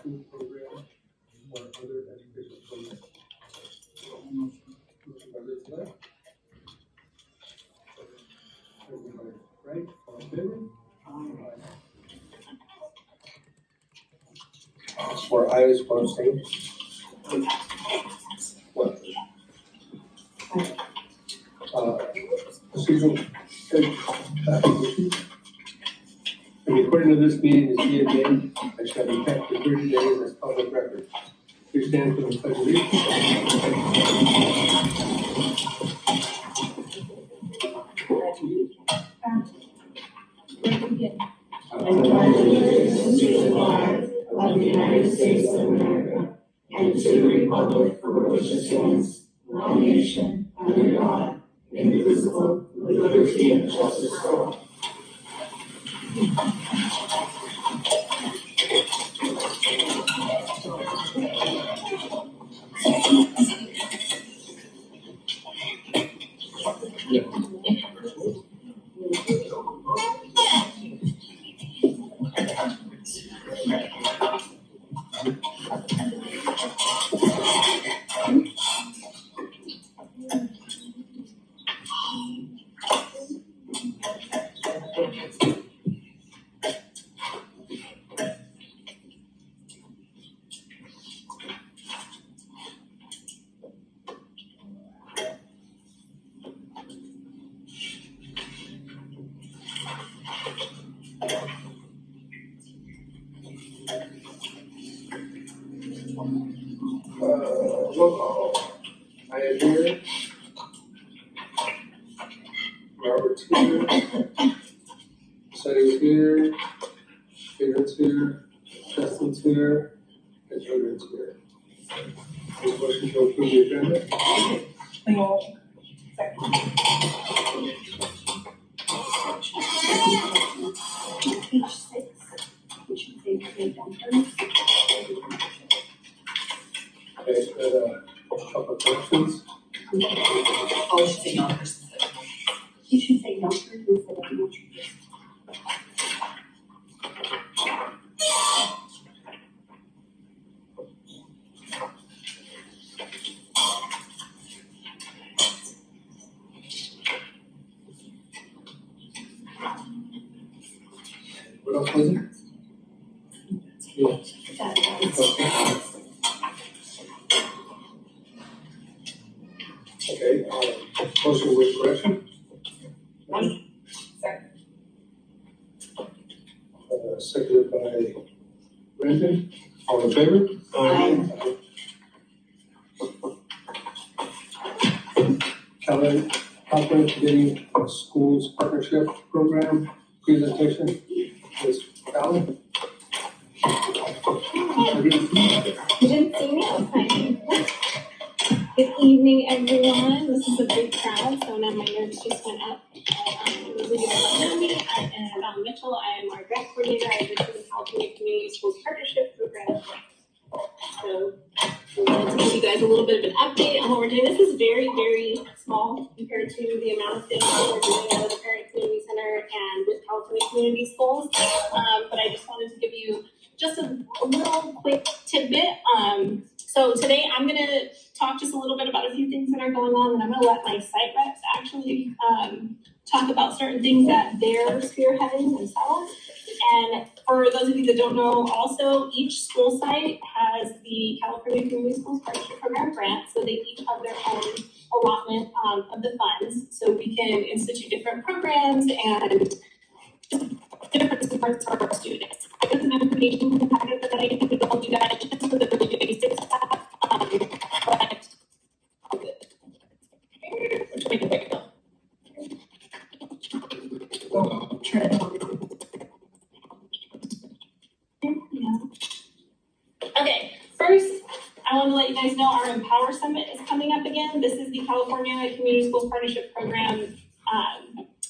school program or other educational program. Motion by Liz left. Everybody, right? All in favor? For ayes, one abstain. What? Procedural. The recording of this meeting is via tape and shall be kept for 30 days as public record. Please stand for the pledge of allegiance. And pledge allegiance to the flag of the United States of America and to the republic for which it stands, one nation, under God, indivisible, with liberty and justice for all. Roll call. I am here. Robert's here. Sonny's here. Peter's here. Justin's here. And Jordan's here. Any motion to approve the agenda? Page 6, we should say trade dumpers. Okay, a couple of questions. Oh, we should say numbers. You should say dumpers instead of numbers. What else was it? Okay, motion with correction. Seconded by Brandon. All in favor? Aye. California Committee Schools Partnership Program presentation. Ms. Fallon. You didn't see me? Okay. Good evening, everyone. This is a big crowd, so now my nerves just went up. Those of you that don't know me, I am Val Mitchell. I am our grant coordinator. I work for the California Community Schools Partnership Program. So I wanted to give you guys a little bit of an update on what we're doing. This is very, very small compared to the amount of things that we're doing out of the Parent Community Center and with California Community Schools. But I just wanted to give you just a little quick tidbit. So today I'm going to talk just a little bit about a few things that are going on, and I'm going to let my site reps actually talk about certain things that they're spearheading themselves. And for those of you that don't know, also each school site has the California Community Schools Partnership Program grant, so they each have their own allotment of the funds, so we can institute different programs and different supports for our students. There's an information packet that I can help you guys just for the really basic stuff, but all good. Which way to go? Okay, first, I want to let you guys know our Empower Summit is coming up again. This is the California Community Schools Partnership Program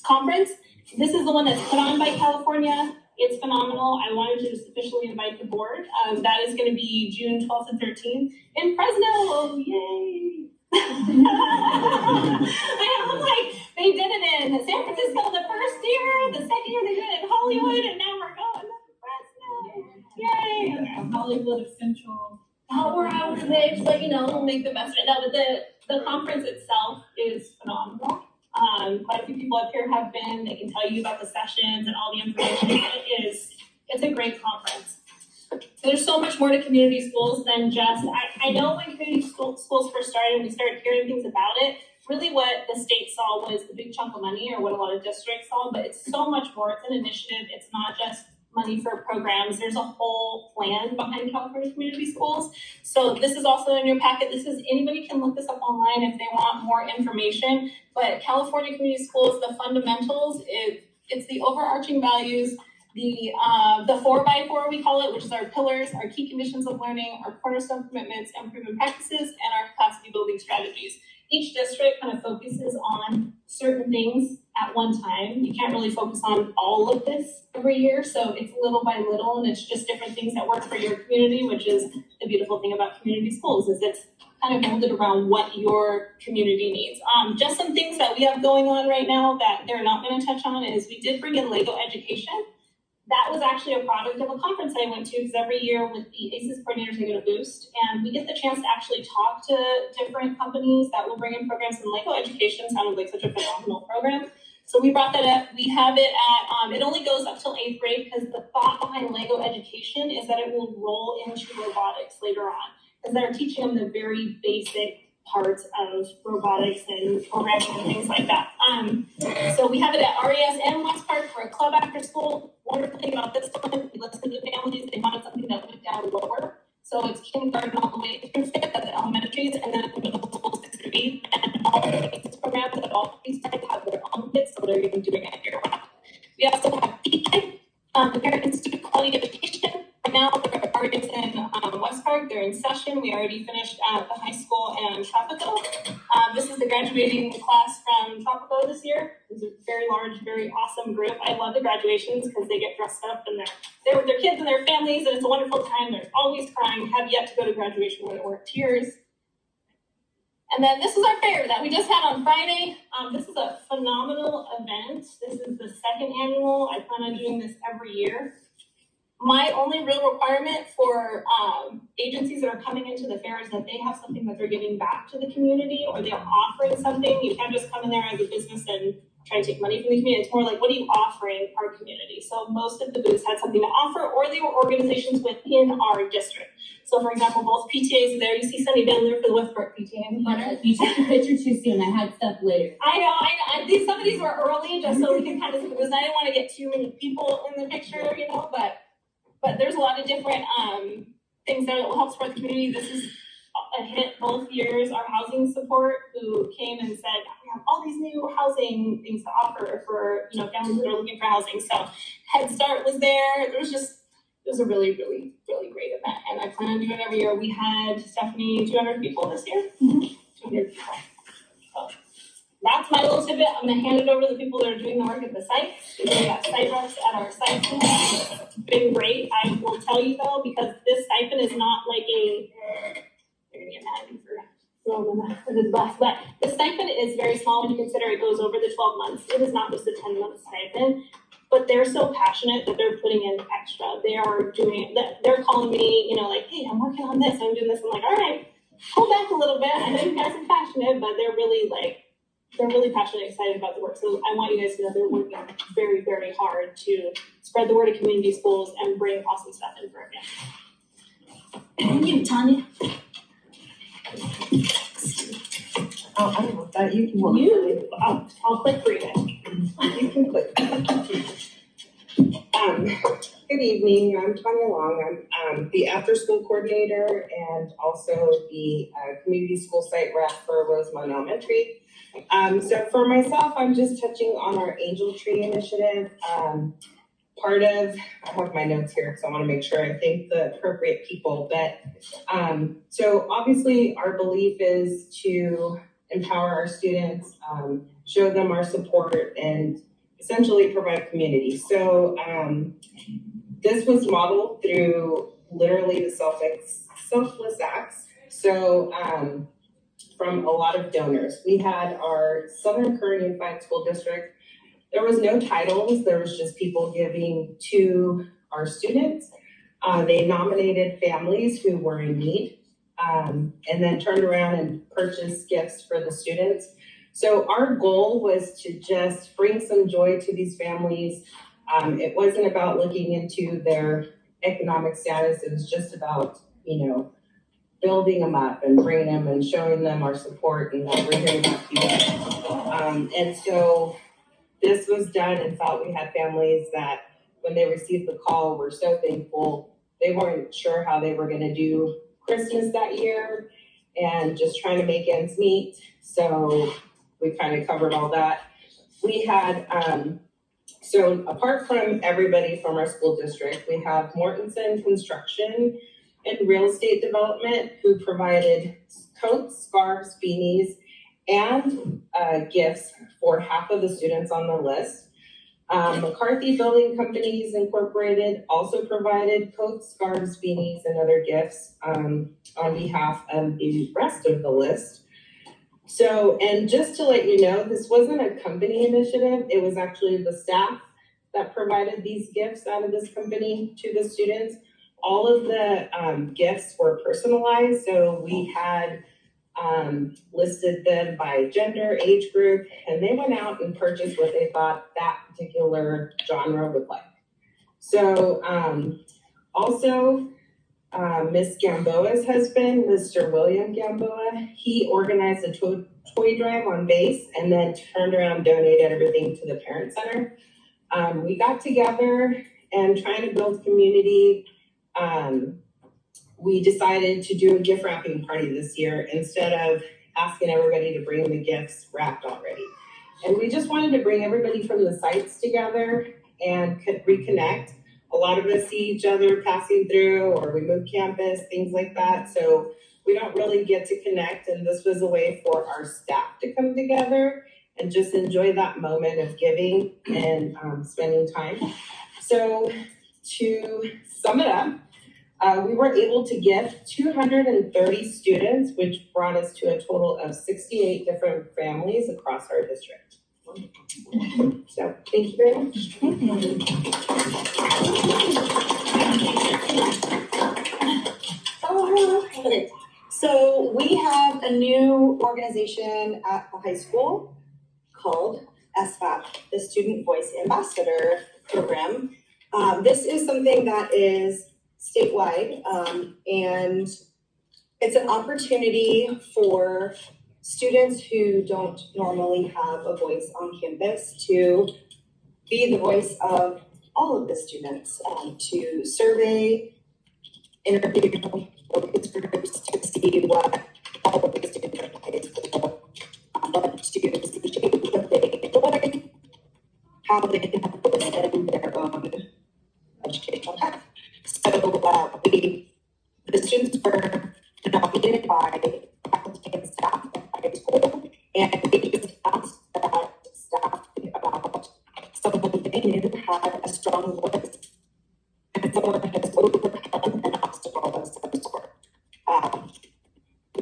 conference. This is the one that's put on by California. It's phenomenal. I wanted to just officially invite the board. That is going to be June 12th and 13th in Fresno. Yay! I was like, they did it in San Francisco the first year, the second year they did it in Hollywood, and now we're going to Fresno. Yay! Hollywood Central. Oh, we're out of it, but we'll make the best of it. No, but the conference itself is phenomenal. Quite a few people up here have been. They can tell you about the sessions and all the information. It's a great conference. There's so much more to community schools than just, I know when community schools first started, we started hearing things about it. Really what the state saw was the big chunk of money, or what a lot of districts saw, but it's so much more. It's an initiative. It's not just money for programs. There's a whole plan behind California Community Schools. So this is also in your packet. Anybody can look this up online if they want more information, but California Community Schools, the fundamentals, it's the overarching values, the 4x4 we call it, which is our pillars, our key conditions of learning, our cornerstone commitments and proven practices, and our capacity building strategies. Each district kind of focuses on certain things at one time. You can't really focus on all of this every year, so it's little by little, and it's just different things that work for your community, which is the beautiful thing about community schools, is it's kind of molded around what your community needs. Just some things that we have going on right now that they're not going to touch on is we did bring in Lego education. That was actually a product of a conference I went to, because every year with the ACES coordinators, I get a boost, and we get the chance to actually talk to different companies that will bring in programs, and Lego education sounded like such a phenomenal program. So we brought that up. We have it at, it only goes up till 8th grade, because the thought behind Lego education is that it will roll into robotics later on, because they're teaching them the very basic parts of robotics and programming and things like that. So we have it at RES and West Park for a club after school. Wonderful thing about this one, we listened to the families, they wanted something that went down lower. So it's kindergarten all the way through 5th at the elementaries, and then the middle school 6 through 8. And all the basics programs at all these sites have their own kids, so they're even doing it year round. We also have PK, the Parent Institute Quality Education. Right now, they're already in West Park. They're in session. We already finished at the high school and Tropico. This is the graduating class from Tropico this year. It's a very large, very awesome group. I love the graduations because they get dressed up and they're with their kids and their families, and it's a wonderful time. They're always crying. Have yet to go to graduation where there weren't tears. And then this is our fair that we just had on Friday. This is a phenomenal event. This is the 2nd annual. I plan on doing this every year. My only real requirement for agencies that are coming into the fair is that they have something that they're giving back to the community, or they're offering something. You can't just come in there as a business and try to take money from the community. It's more like, what are you offering our community? So most of the booths had something to offer, or they were organizations within our district. So for example, both PTAs are there. You see Sunny down there for the West Park PTA in the front. You took the picture too soon, I had stuff later. I know. Some of these were early, just so we can kind of, because I didn't want to get too many people in the picture, but there's a lot of different things that will help support the community. This is a hit both years. Our housing support, who came and said, we have all these new housing things to offer for families that are looking for housing. So Head Start was there. It was a really, really, really great event, and I plan on doing it every year. We had, Stephanie, 200 people this year. 200 people. So that's my little tidbit. I'm gonna hand it over to the people that are doing the work at the site. We got site reps at our site. It's been great. I will tell you though, because this stipend is not like you're gonna get mad at me for throwing them under the bus, but the stipend is very small when you consider it goes over the 12 months. It is not just a 10-month stipend, but they're so passionate that they're putting in extra. They are doing that. They're calling me, like, hey, I'm working on this, I'm doing this. I'm like, all right, pull back a little bit. I know you guys are passionate, but they're really passionate, excited about the work. So I want you guys to know they're working very, very hard to spread the word of community schools and bring awesome stuff in for everyone. Thank you, Tanya. Oh, I don't know that you can. I'll click for you guys. You can click. Good evening, I'm Tanya Long. I'm the after-school coordinator and also the community school site rep for Rosemont Elementary. So for myself, I'm just touching on our Angel Tree initiative. Part of, I have my notes here because I want to make sure I thank the appropriate people, but so obviously our belief is to empower our students, show them our support, and essentially provide community. So this was modeled through literally the selfless acts. So from a lot of donors. We had our Southern Kern Unified School District. There was no titles, there was just people giving to our students. They nominated families who were in need, and then turned around and purchased gifts for the students. So our goal was to just bring some joy to these families. It wasn't about looking into their economic status. It was just about, building them up and bringing them and showing them our support and that we're here to help you. And so this was done and thought we had families that when they received the call were so thankful. They weren't sure how they were going to do Christmas that year and just trying to make ends meet. So we kind of covered all that. We had, so apart from everybody from our school district, we have Mortensen Construction and Real Estate Development who provided coats, scarves, beanies, and gifts for half of the students on the list. McCarthy Building Companies Incorporated also provided coats, scarves, beanies, and other gifts on behalf of the rest of the list. So, and just to let you know, this wasn't a company initiative. It was actually the staff that provided these gifts out of this company to the students. All of the gifts were personalized. So we had listed them by gender, age group, and they went out and purchased what they thought that particular genre would like. So also, Miss Gamboa's husband, Mr. William Gamboa, he organized a toy drive on base and then turned around and donated everything to the Parent Center. We got together and trying to build community. We decided to do a gift wrapping party this year instead of asking everybody to bring the gifts wrapped already. And we just wanted to bring everybody from the sites together and could reconnect. A lot of us see each other passing through or we move campus, things like that. So we don't really get to connect. And this was a way for our staff to come together and just enjoy that moment of giving and spending time. So to sum it up, we were able to gift 230 students, which brought us to a total of 68 different families across our district. So thank you very much. Okay, so we have a new organization at the high school called SVAP, the Student Voice Ambassador Program. This is something that is statewide, and it's an opportunity for students who don't normally have a voice on campus to be the voice of all of the students, to survey, interview focus groups to see what all of the students are doing, to see what they enjoy, how they can have voice in their own educational path. So the students were nominated by faculty and staff at high school, and they just asked that staff think about someone they knew had a strong voice and someone that has overcome an obstacle of some sort.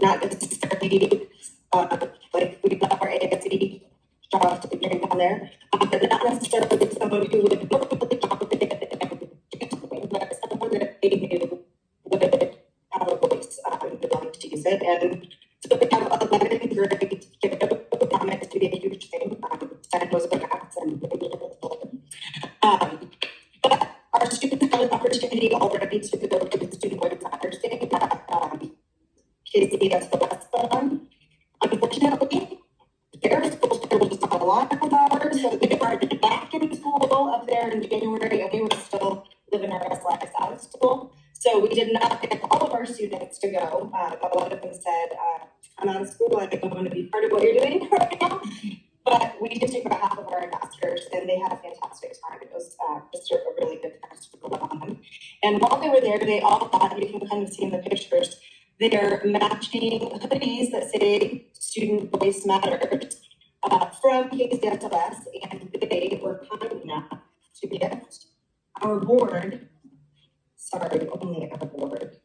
Not necessarily like we love our ASE, shout out to the gang down there, but not necessarily someone who would normally dominate but someone that they knew would have a voice and would like to use it. And so we have 11 great comments to be a huge thing. 10 was about acts and but our students had an opportunity already to go to the Student Voice Matters Day at KCS the West Fund. Unfortunately, their school schedule was not aligned with ours, so they were back in school up there in January, and we were still living our best lives out of school. So we did not get all of our students to go. A lot of them said, I'm out of school, I don't want to be part of what you're doing right now. But we did take about half of our ambassadors, and they had a fantastic time. It was just a really good time to go on them. And while they were there, they all got, you can kind of see in the pictures, they're matching hoodies that say Student Voice Matters from KCSLS, and they were kind enough to gift our board, only our board,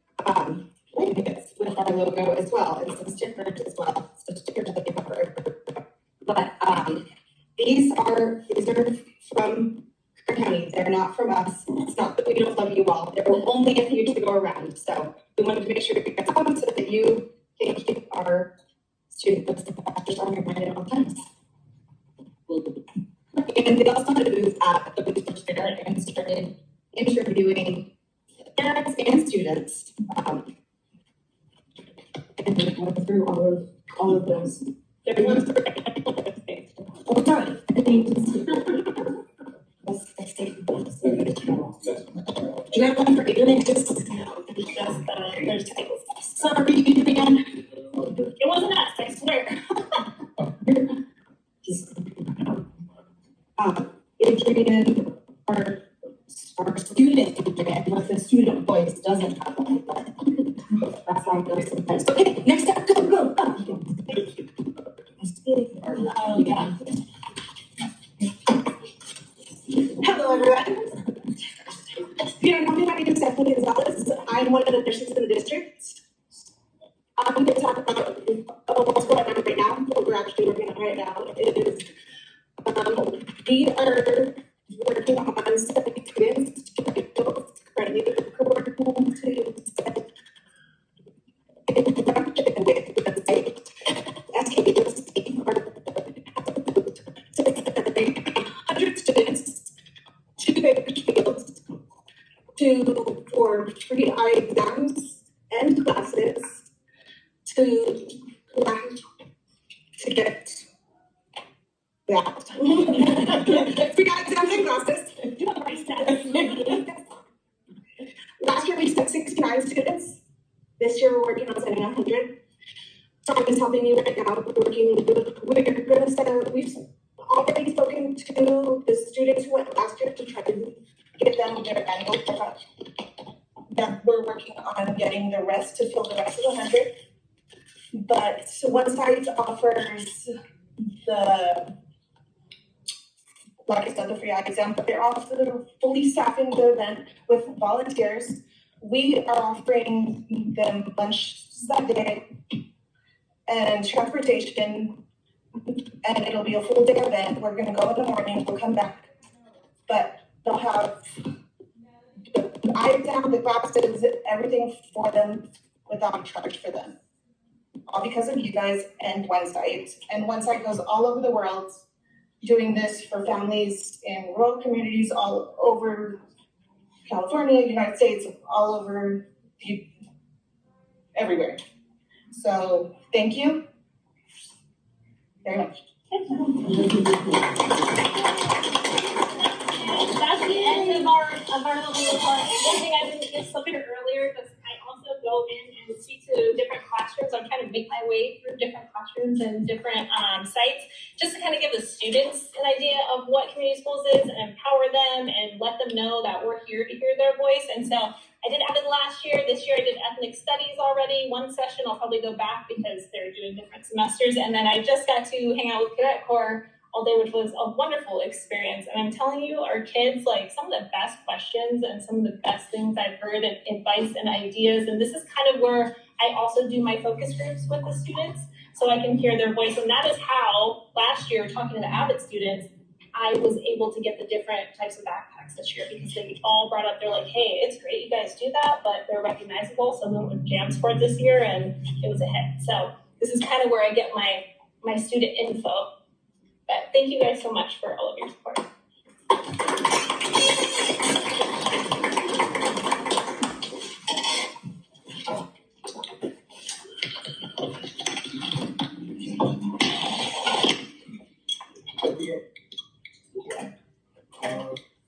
blankets with our logo as well, and some stickers as well. So stickers that they have for everywhere. But these are from Kern County. They're not from us. It's not that we don't love you all. There will only a few to go around, so we wanted to make sure you guys come so that you can keep our student books ambassadors on your mind at all times. And they also had a booth at the resource fair and started interviewing parents and students. And we went through all of those. There was oh, sorry. Do you have one for Adrian? Just, no, just, there's tables. Sorry, Adrian. It wasn't us, I swear. Adrian, our student Adrian, with the student voice doesn't have one, but that's how it goes sometimes. Okay, next up, go. Oh, yeah. Hello, everyone. If you don't know me, my name is Stephanie Gonzalez. I'm one of the nurses in the district. I'm going to talk about what's going on right now, what we're actually working on right now is we are working on study students to make those currently working to set introduction with the state. SKUs are 100 students to paper fields for free eye exams and classes to get that. Free eye exams and classes. You have already said. Last year we sent 69 students. This year we're working on sending 100. So I'm just helping you right now. We're gonna send, we've already spoken to the students who went last year to try to get them their annual pickup. That we're working on getting the rest to fill the rest of the 100. But one site offers the, like I said, the free eye exam, but they're also fully staffing the event with volunteers. We are offering them lunch that day and transportation, and it'll be a full day event. We're gonna go in the morning, we'll come back, but they'll have the eye exam, the classes, everything for them without charge for them. All because of you guys and One Sight. And One Sight goes all over the world doing this for families in rural communities all over California, United States, all over everywhere. So thank you very much. That's the end of our little report. One thing I didn't get something earlier, because I also go in and speak to different classrooms. I'm trying to make my way through different classrooms and different sites, just to kind of give the students an idea of what community schools is and empower them and let them know that we're here to hear their voice. And so I did Evan last year. This year I did ethnic studies already. One session I'll probably go back because they're doing different semesters. And then I just got to hang out with Cadet Corps all day, which was a wonderful experience. And I'm telling you, our kids, like some of the best questions and some of the best things I've heard and advice and ideas. And this is kind of where I also do my focus groups with the students so I can hear their voice. And that is how last year, talking to the Avid students, I was able to get the different types of backpacks this year because they all brought up, they're like, hey, it's great you guys do that, but they're recognizable. So we went with Jam Sport this year and it was a hit. So this is kind of where I get my student info. But thank you guys so much for all of your support.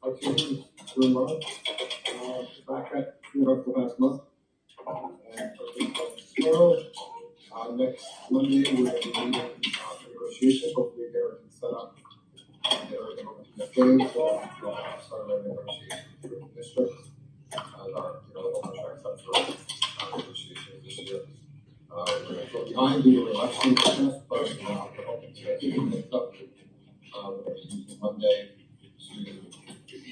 Our team is doing well. Backtrack throughout the last month. And next Monday, we're going to be meeting for negotiation. Hopefully, get everything set up. Get everything open to the game, so we'll start our negotiation with the district. As our, the contracts up for negotiations this year. We're going to go behind the election process, but we're hoping to get things up. We're going to be using Monday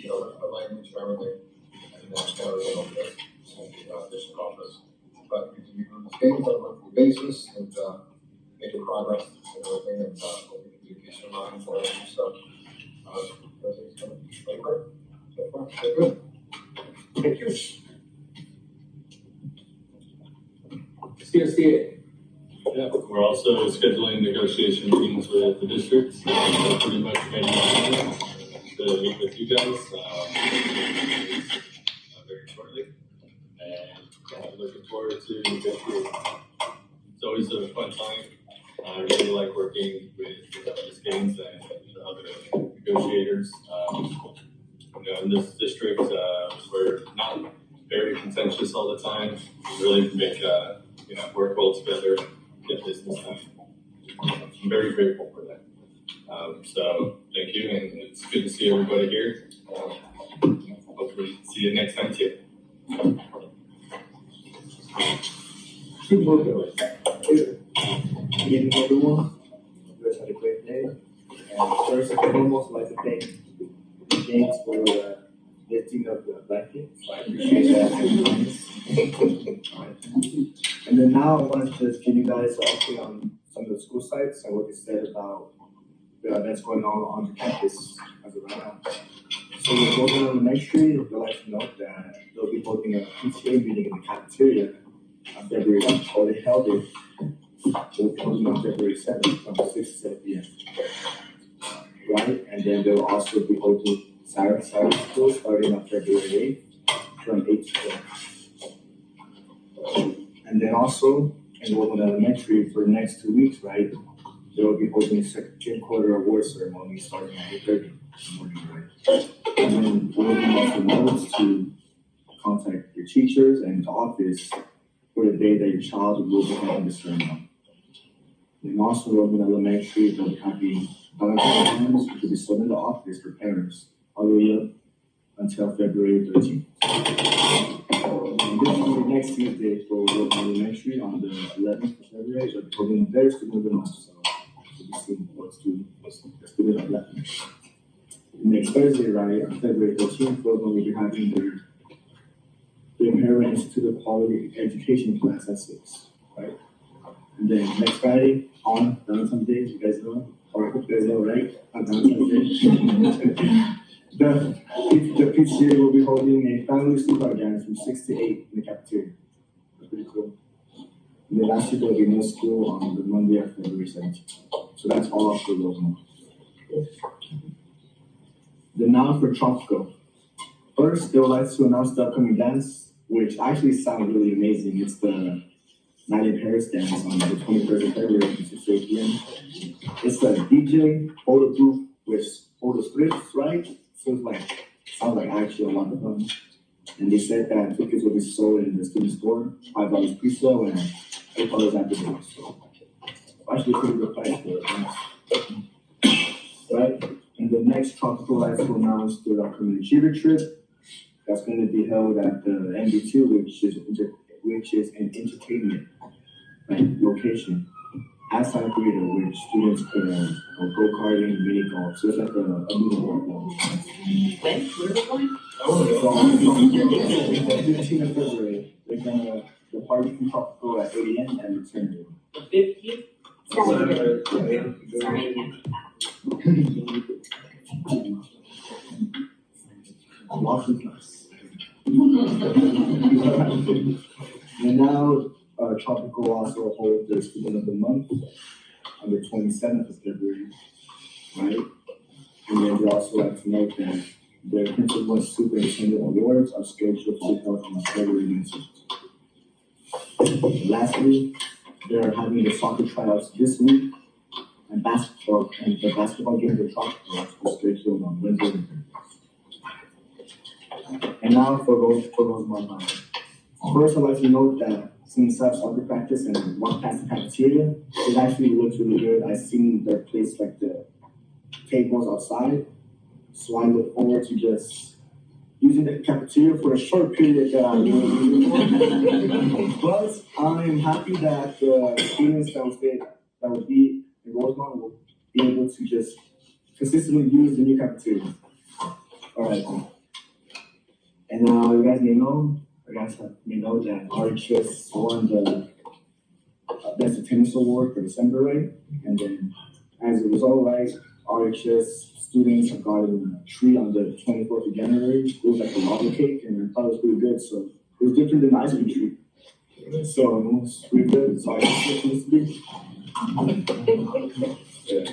to look at the language and everything, and then get everything over there to the district office. But we can use these games on a monthly basis and making progress and everything, and open communication lines and everything. So everything's going to be great. So far, so good. Thank you. Here. Yeah, we're also scheduling negotiation meetings with the districts. We're pretty much ready to meet with you guys very shortly. And looking forward to negotiating. It's always a fun time. I really like working with Ms. Gaines and the other negotiators. In this district, we're not very contentious all the time. We really make work well together, get business done. I'm very grateful for that. So thank you, and it's good to see everybody here. Hopefully see you next time too. Good work. Good evening, everyone. You guys had a great day. And first and foremost, I'd like to thank James for lifting up the blanket. So I appreciate that. Alright. And then now I want to just give you guys an update on some of the school sites and what they said about the events going on the campus as of right now. So with Golden Elementary, we'd like to note that they'll be holding a PTA meeting in the cafeteria on February, or they held it. They'll be holding on February 7th from 6 to 7 p.m. Right? And then they'll also be holding Siren School starting on February 8th from 8 to 12. And then also in Golden Elementary for the next 2 weeks, right? They will be holding a second quarter award ceremony starting at 8:30 in the morning, right? And then we'll be also notes to contact your teachers and the office for the day that your child will be having the ceremony. And also Golden Elementary, they'll be having Valentine's, which will be sold in the office for parents all the way up until February 13th. And this will be next Tuesday for Golden Elementary on the 11th of February. They'll be holding their student event, so we'll be seeing what's the student of that. Next Thursday, right, on February 13th, Golden will be having their Inherent Institute of Quality Education class at 6, right? And then next Friday on Valentine's Day, you guys know, or I hope you guys know, right? On Valentine's Day. The PTA will be holding a family sleepout dance from 6 to 8 in the cafeteria. That's pretty cool. And then last year there will be no school on the Monday of February 17th. So that's all for those months. Then now for Tropical. First, they would like to announce the upcoming dance, which actually sounds really amazing. It's the Night in Paris dance on the 23rd of February from 6 to 8 p.m. It's a DJ photo booth with photo strips, right? Sounds like actually a lot of fun. And they said that tickets will be sold in the student store, $5 pre-sale and $8 after the so actually pretty good price for it. Right? And the next Tropical Lights will announce the upcoming Achiever trip. That's going to be held at the MB2, which is an entertainment location at Santa Rita, which students could go karting, mini golf. So it's like a movie board. When? Where are we going? So on the 15th of February, they're gonna the party from Tropical at 8 a.m. and return. 50? And now Tropical also holds their Student of the Month on the 27th of February, right? And then they also like to note that their Principal and Superintendent Awards are scheduled to be held on February 19th. Lastly, they're having the soccer tryouts this week, and the basketball game of Tropical is scheduled on Wednesday and Thursday. And now for those months. First, I'd like to note that since I have soccer practice and walk past the cafeteria, it actually looks really good. I've seen their place like the tables outside, so I look forward to just using the cafeteria for a short period that I'm doing. But I'm happy that the students that will be in Rosemont will be able to just consistently use the new cafeteria. All right. And now you guys may know that RHS won the Best Attendance Award for December, right? And then as a result, right, RHS students have gotten a tree on the 24th of January. It was like a lava cake, and I thought it was pretty good. So it was different than the ice cream tree. So, it's pretty good, so I guess it's be. Yeah.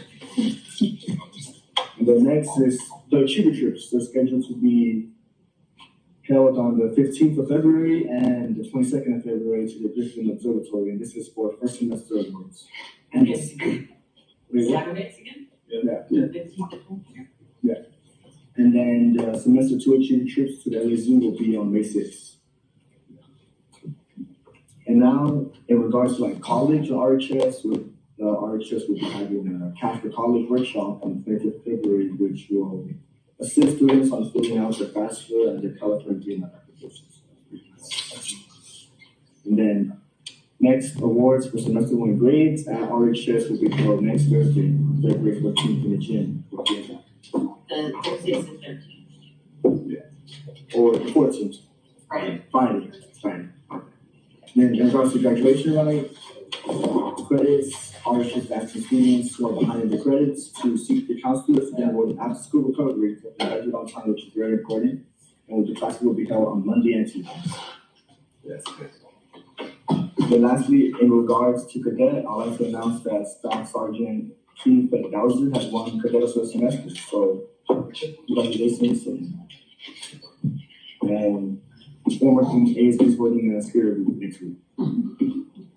And the next is the Achiever trips. They're scheduled to be held on the 15th of February and the 22nd of February to the Griffin Observatory, and this is for first semester awards. And this, Saturdays again? yeah. And then the semester 2 Achiever trips to the LA Zoo will be on May 6th. And now, in regards to like college or RHS, the RHS will be having a Cash for College workshop on the 30th of February, which will assist students on filling out their FAFSA and their California GMAT applications. And then next awards for semester 1 grades at RHS will be held next Thursday, February 14th in the gym. The Thursdays and 13th. Or 14th. Friday. Then in regards to graduation rate, credits, RHS asking students who are behind in the credits to seek the counselors and enroll in after school recovery to graduate on time, which is very important. And the classes will be held on Monday and Tuesday. Yes. Then lastly, in regards to cadet, I'd like to announce that Staff Sergeant Keith Dowser has won cadet of the semester. So congratulations. And one more thing, ASB is holding a spirit week next week.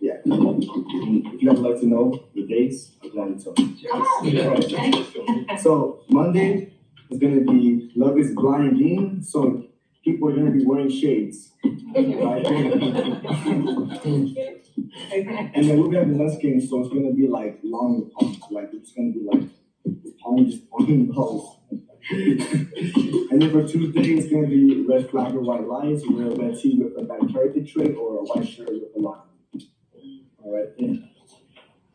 Yeah. And if you guys would like to know the dates, I'm glad to tell you. So Monday is gonna be Love is Blinding, so people are gonna be wearing shades. Right? And then we're gonna have the lunch game, so it's gonna be like long palms, like it's gonna be like palm just on the holes. And then for Tuesday, it's gonna be red flag or white lights, wear a red tee with a back heritage trait or a white shirt with a line. All right, then.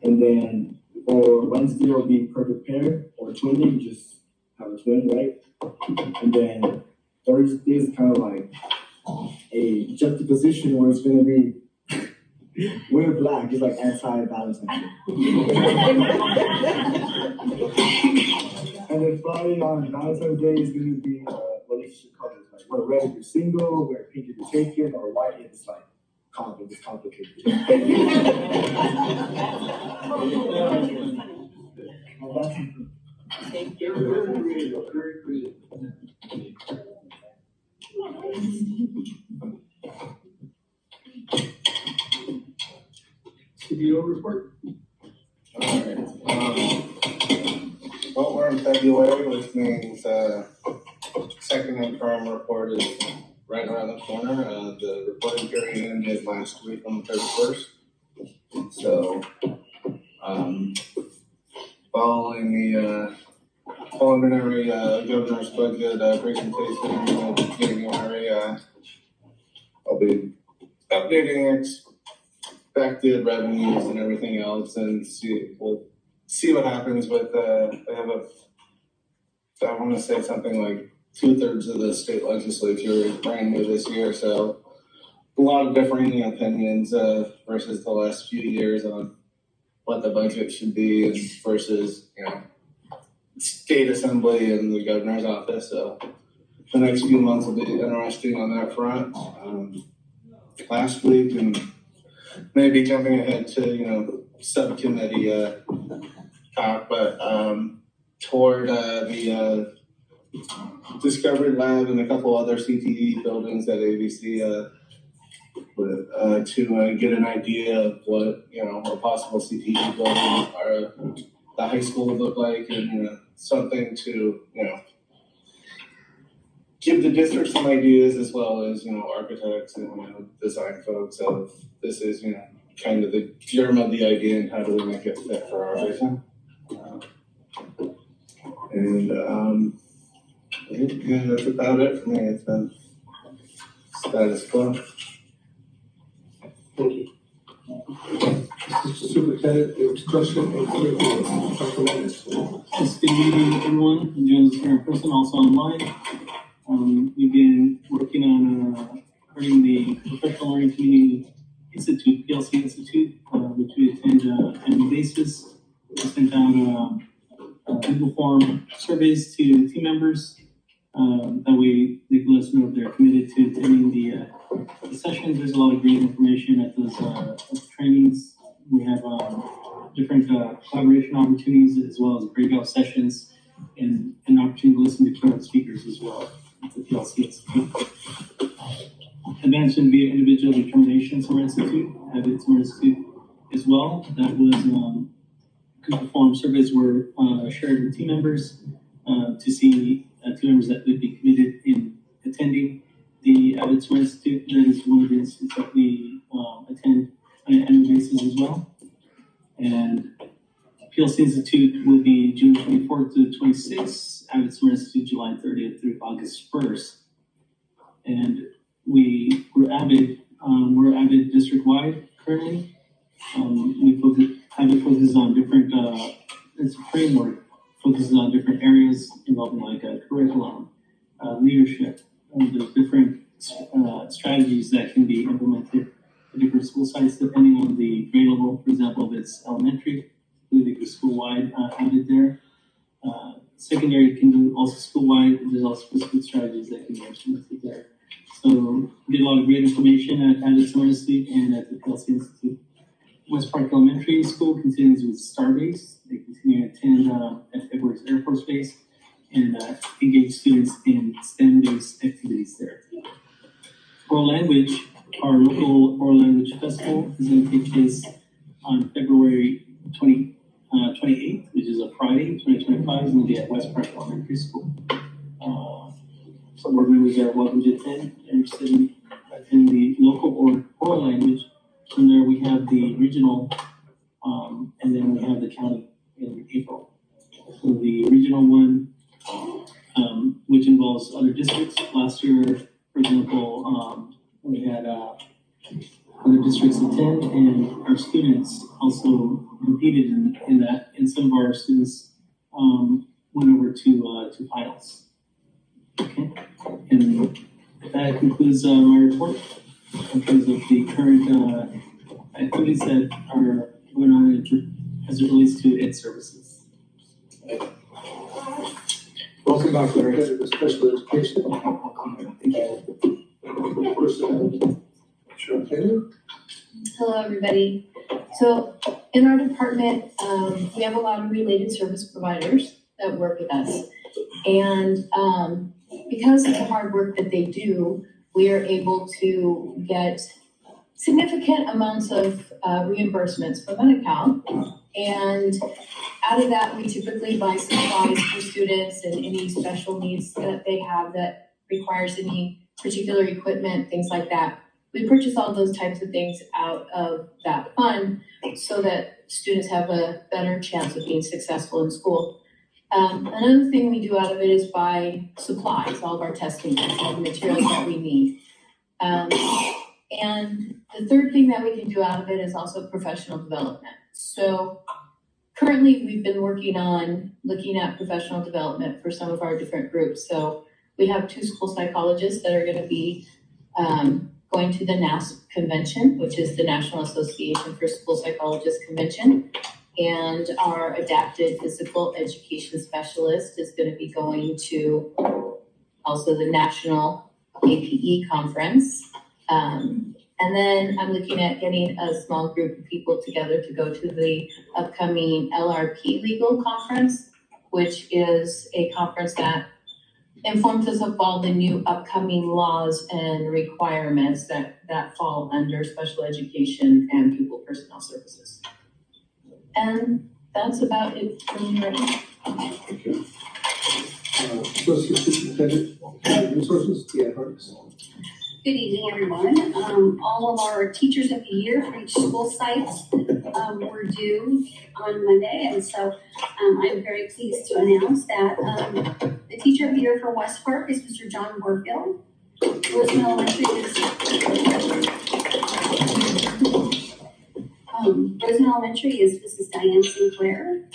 And then for Wednesday, it'll be perfect pair or twinning, just have a twin, right? And then Thursday is kind of like a juxtaposition where it's gonna be wear black, just like anti-Valentine's Day. And then Friday on Valentine's Day is gonna be relationship colors, like wear red if you're single, wear pink if you're taken, or white if it's like complicated. Thank you. Very creative. CEO report. Alright, well, we're in February, which means, second interim report is right around the corner. The reporting period ended last week on the 31st. So, following the, preliminary, governor's budget, presentation at the beginning of January, I'll be updating expected revenues and everything else, and we'll see what happens with, they have I want to say something like 2/3 of the state legislature is brand new this year, so a lot of differing opinions, versus the last few years on what the budget should be versus, state assembly and the governor's office, so the next few months will be interesting on that front. Last week, and maybe jumping ahead to, subcommittee, talk, but, toward, the, Discovery Lab and a couple other CTE buildings at ABC, to get an idea of what, a possible CTE building or the high school would look like, and, something to, give the district some ideas as well as, architects and, design folks of this is, kind of the germ of the idea and how do we make it fit for our vision. Yeah, that's about it for me. It's been status quo. Thank you. Superintendent, expression of Dr. Lennis. Yes, good evening, everyone who joins us here in person, also online. We've been working on running the Professional Learning Community Institute, PLC Institute, which we attend on an annual basis. We sent out Google form surveys to team members That way they can let us know if they're committed to attending the sessions. There's a lot of great information at those trainings. We have different collaboration opportunities as well as breakout sessions and an opportunity to listen to keynote speakers as well at the PLC Institute. Advancement via Individual Determination Summer Institute, Habit Summer Institute as well. That was perform surveys were shared with team members to see team members that would be committed in attending the Habit Summer Institute. That is one of the institutes that we attend on an annual basis as well. And PLC Institute will be June 24th to 26th, Habit Summer Institute July 30th through August 1st. And we're Avid district-wide currently. Avid focuses on different, it's a framework, focuses on different areas involving like curriculum, leadership, there's different strategies that can be implemented at different school sites depending on the grade level. For example, if it's elementary, we do school-wide Avid there. Secondary can do also school-wide, there's also specific strategies that can be implemented there. So we get a lot of great information at Avid Summer Institute and at the PLC Institute. West Park Elementary School continues with Starbase. They continue to attend at Edwards Air Force Base and engage students in STEM-based activities there. Oral language, our local oral language festival is going to take place on February 28th, which is a Friday, 2025, is going to be at West Park Elementary School. Some board members are welcome to attend and interested in the local oral language. From there, we have the regional, and then we have the county in April. So the regional one, which involves other districts. Last year, for example, we had other districts attend, and our students also competed in that. And some of our students went over to finals. Okay, and that concludes my report in terms of the current activities that are going on as it relates to ed services. Welcome back, Larry, to the special education. Personnel. Sure, Taylor? Hello, everybody. So in our department, we have a lot of related service providers that work with us. And because of the hard work that they do, we are able to get significant amounts of reimbursements from an account. And out of that, we typically buy supplies for students and any special needs that they have that requires any particular equipment, things like that. We purchase all those types of things out of that fund so that students have a better chance of being successful in school. Another thing we do out of it is buy supplies, all of our testing kits, all the materials that we need. And the third thing that we can do out of it is also professional development. So currently we've been working on looking at professional development for some of our different groups. So we have 2 school psychologists that are going to be going to the NASP convention, which is the National Association for School Psychologists Convention. And our adapted physical education specialist is going to be going to also the National APE conference. And then I'm looking at getting a small group of people together to go to the upcoming LRP legal conference, which is a conference that informs us of all the new upcoming laws and requirements that fall under special education and pupil personnel services. And that's about it for me right now. Thank you. Associate Superintendent, Resources, Tia Harks. Good evening, everyone. All of our teachers of the year for each school site were due on Monday, and so I'm very pleased to announce that the teacher of the year for West Park is Mr. John Warfield. Roseman Elementary is Roseman Elementary is Mrs. Diane Sinclair.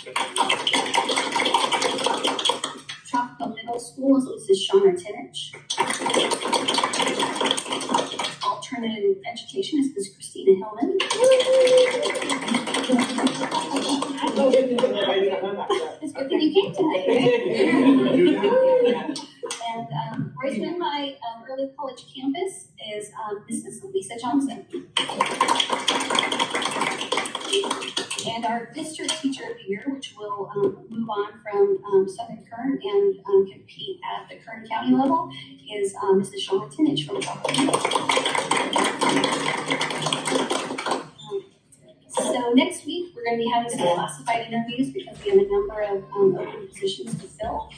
Tropical Middle School is Mrs. Shauna Tinich. Alternative Education is Ms. Christina Hillman. It's good that you came tonight. And College campus is Mrs. Lisa Johnson. And our district teacher of the year, which will move on from Southern Kern and compete at the Kern County level, is Mrs. Shauna Tinich from So next week, we're going to be having some classified interviews because we have a number of open positions to fill.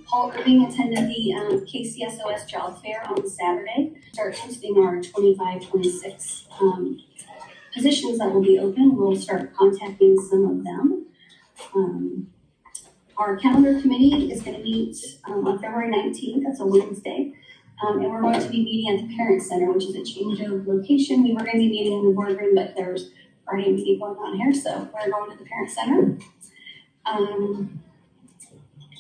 Paul Irving attended the KCSOS job fair on Saturday. Start posting our 25-26 positions that will be open. We'll start contacting some of them. Our calendar committee is going to meet on February 19th. That's a Wednesday. And we're going to be meeting at the Parent Center, which is a change of location. We were going to be meeting in the boardroom, but there's already a meeting going on here, so we're going to the Parent Center.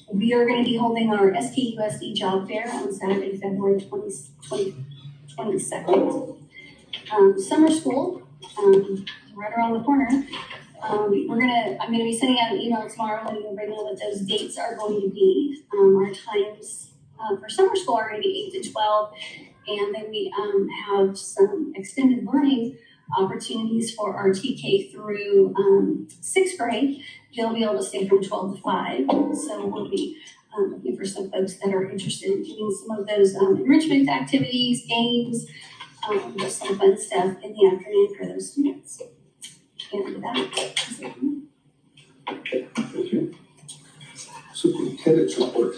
We are going to be holding our SKUSD job fair on Saturday, February 22nd. Summer school, right around the corner. I'm going to be sending out an email tomorrow letting everybody know what those dates are going to be. Our times for summer school are going to be 8 to 12, and then we have some extended learning opportunities for our TK through 6th grade. They'll be able to stay from 12 to 5. So we'll be looking for some folks that are interested in doing some of those enrichment activities, games, just some fun stuff in the afternoon for those students. And with that, Thank you. Superintendent's report,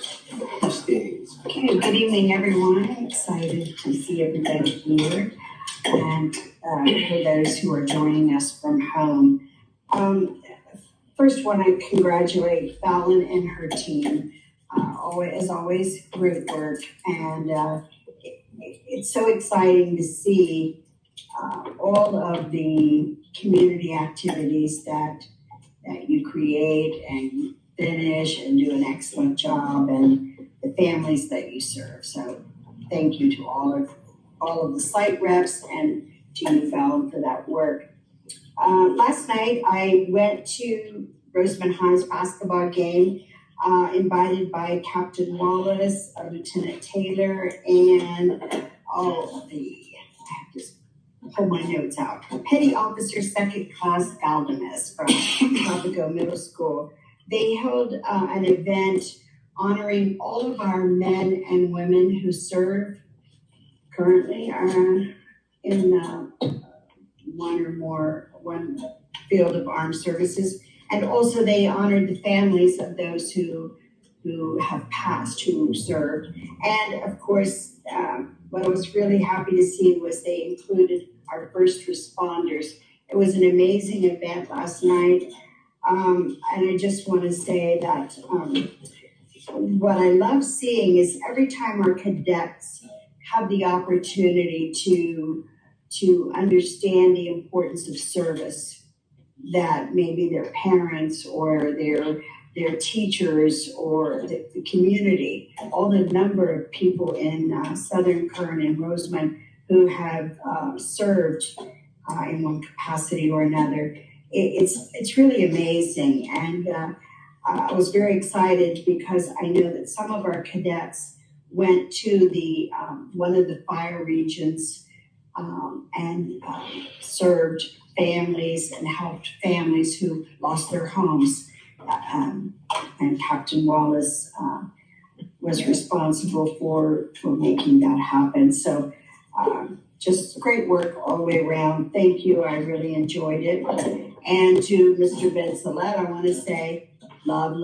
Ms. Gaines. Okay, good evening, everyone. Excited to see everybody here. And for those who are joining us from home. First, want to congratulate Fallon and her team. As always, great work. And it's so exciting to see all of the community activities that you create and finish and do an excellent job, and the families that you serve. So thank you to all of the site reps and to you, Fallon, for that work. Last night, I went to Roseman High's basketball game, invited by Captain Wallace, Lieutenant Taylor, and all of the, I have to pull my notes out, Petty Officer Second Class Galdames from Tropico Middle School. They held an event honoring all of our men and women who serve currently in one field of armed services. And also they honored the families of those who have passed, who served. And of course, what I was really happy to see was they included our first responders. It was an amazing event last night. And I just want to say that what I love seeing is every time our cadets have the opportunity to understand the importance of service, that maybe their parents or their teachers or the community, all the number of people in Southern Kern and Roseman who have served in one capacity or another. It's really amazing. And I was very excited because I know that some of our cadets went to the one of the fire regions and served families and helped families who lost their homes. And Captain Wallace was responsible for making that happen. So just great work all the way around. Thank you. I really enjoyed it. And to Mr. Ben Salette, I want to say, love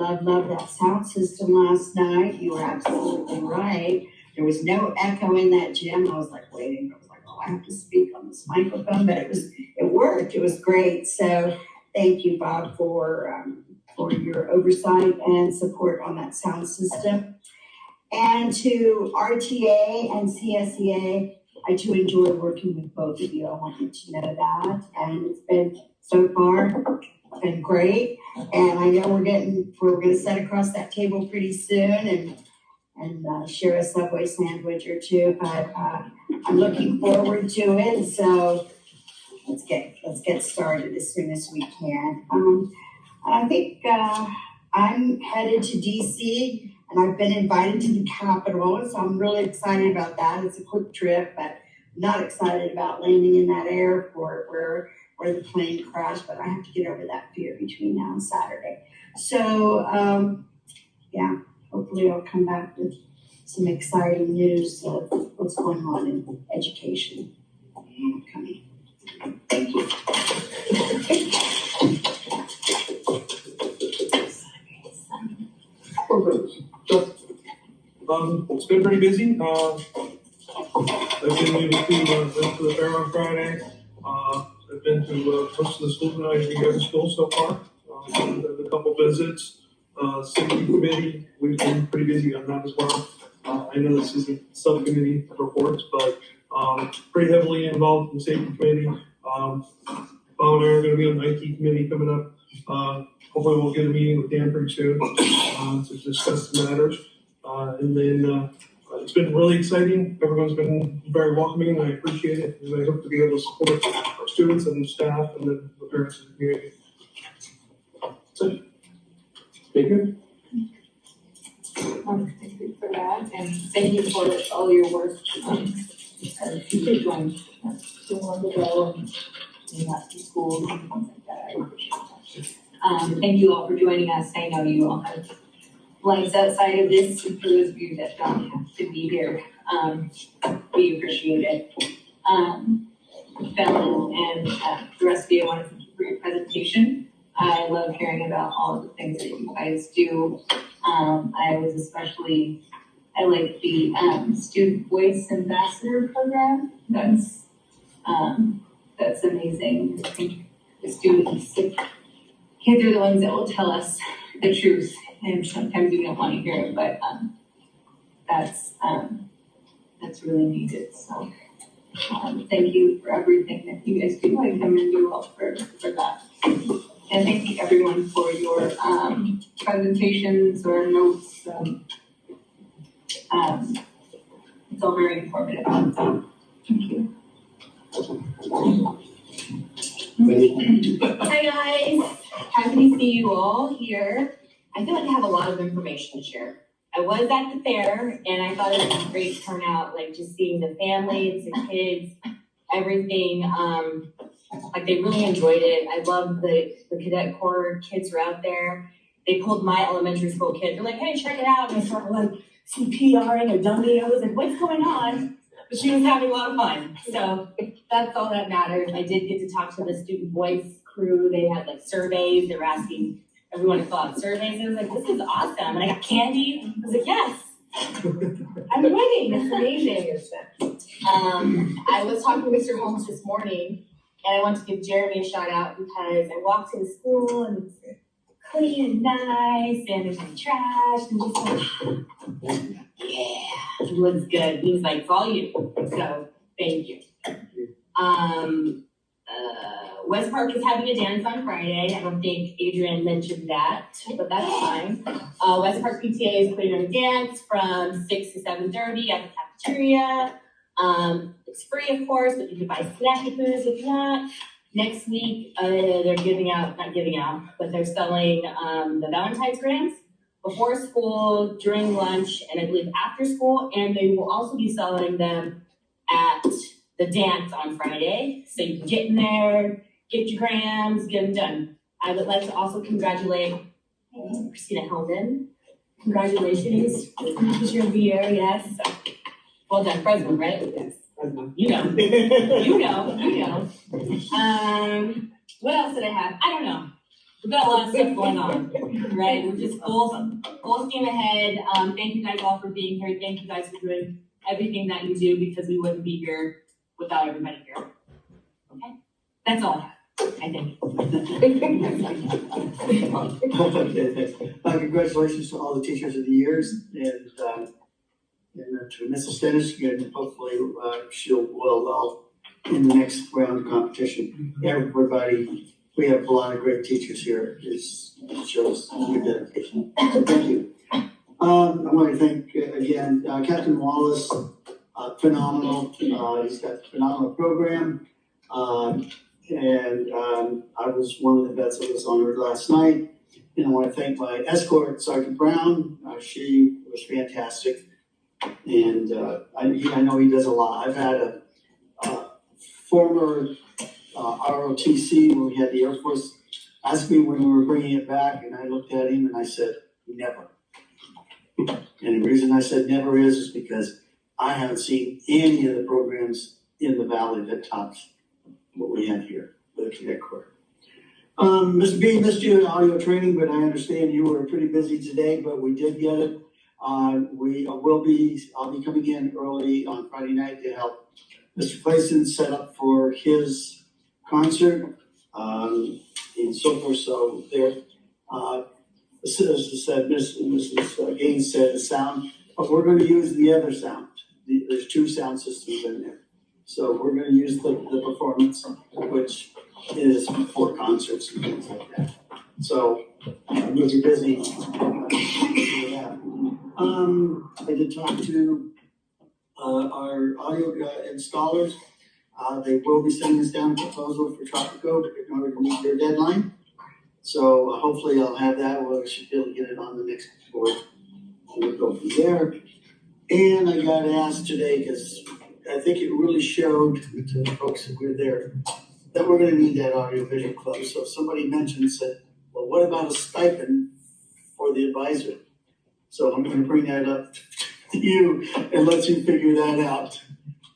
that sound system last night. You were absolutely right. There was no echo in that gym. I was like waiting. I was like, oh, I have to speak on this microphone, but it worked. It was great. So thank you, Bob, for your oversight and support on that sound system. And to RTA and CSEA, I too enjoy working with both of you. I want you to know that. And it's been so far been great. And I know we're going to sit across that table pretty soon and share a Subway sandwich or two. But I'm looking forward to it. So let's get started as soon as we can. I think I'm headed to DC, And I've been invited to the Capitol, so I'm really excited about that. It's a quick trip, but not excited about landing in that airport where the plane crashed, but I have to get over that fear between now and Saturday. So, yeah, hopefully I'll come back with some exciting news of what's going on in education. Coming. Thank you. It's been pretty busy. I've been able to went to the fair on Friday. I've been to most of the schools now. I've been to every school so far. Done a couple visits. Safety committee, we've been pretty busy on that as well. I know this isn't subcommittee reports, but pretty heavily involved in the safety committee. Bob and I are going to be on the IT committee coming up. Hopefully we'll get a meeting with Dan pretty soon to discuss the matters. And then it's been really exciting. Everyone's been very welcoming, and I appreciate it. And I hope to be able to support our students and staff and the parents of the community. So, thank you. Thank you for that, and thank you for all your work. Keep going. Too long to go and not to school and things like that. I appreciate that. Thank you all for joining us. I know you all have lives outside of this, and for those of you that don't have to be here, we appreciate it. Fallon and the rest of you, I want to thank you for your presentation. I love hearing about all of the things that you guys do. I like the Student Voice Ambassador Program. That's amazing. I think the students, kids are the ones that will tell us the truth, and sometimes we don't want to hear it, but that's really needed. So thank you for everything that you guys do. I commend you all for that. And thank you everyone for your presentations or notes. It's all very informative. So thank you. Hi guys, happy to see you all here. I feel like I have a lot of information to share. I was at the fair and I thought it was a great turnout, like just seeing the families, the kids, everything. Like they really enjoyed it. I love the cadet corps kids were out there. They pulled my elementary school kid. They're like, hey, check it out. And I started like CPRing a dummy. I was like, what's going on? But she was having a lot of fun. So that's all that matters. I did get to talk to the Student Voice crew. They had like surveys. They were asking everyone to fill out surveys. I was like, this is awesome. And I got candy. I was like, yes. I'm winning. It's amazing. I was talking to Mr. Holmes this morning, and I want to give Jeremy a shout out because I walked into school and it's clean and nice, and there's no trash, and just like, yeah, it looks good. He was like, it's all you. So thank you. West Park is having a dance on Friday. I don't think Adrian mentioned that, but that's fine. West Park PTA is putting on a dance from 6 to 7:30 at the cafeteria. It's free, of course, but you can buy snacky foods if you want. Next week, they're but they're selling the Valentine's grants before school, during lunch, and I believe after school, and they will also be selling them at the dance on Friday. So you can get in there, get your grams, get them done. I would like to also congratulate Christina Hellman. Congratulations, teacher of the year, yes. Well done, President, right? Yes. You know. What else did I have? I don't know. We've got a lot of stuff going on, right? We're just full steam ahead. Thank you guys all for being here. Thank you guys for doing everything that you do, because we wouldn't be here without everybody here. Okay? That's all I have. I think. Congratulations to all the teachers of the years, and to Mrs. Dennis, and hopefully she'll well in the next round of competition. Everybody, we have a lot of great teachers here. It shows your dedication. So thank you. I want to thank again Captain Wallace. Phenomenal. He's got a phenomenal program. And I was one of the vets that was on her last night. And I want to thank my escort, Sergeant Brown. She was fantastic. And, I know he does a lot. I've had a former ROTC, when we had the Air Force, asked me when we were bringing it back, and I looked at him and I said, never. And the reason I said never is because I haven't seen any of the programs in the valley that tops what we have here with the Cadet Corps. Mr. B, missed you in audio training, but I understand you were pretty busy today, but we did get it. I'll be coming in early on Friday night to help Mr. Clayson set up for his concert, and so forth. So there, as said, Mrs. Gaines said the sound, but we're going to use the other sound. There's two sound systems in there. So we're going to use the performance, which is for concerts and things like that. So I'm going to be busy with that. I did talk to our audio installers. They will be sending us down a proposal for Tropico in order to meet their deadline. So hopefully I'll have that. We should be able to get it on the next board. We'll go from there. And I got asked today, because I think it really showed to the folks that were there, that we're gonna need that audiovisual club. So if somebody said, well, what about a stipend for the advisor? So I'm gonna bring that up to you and let you figure that out.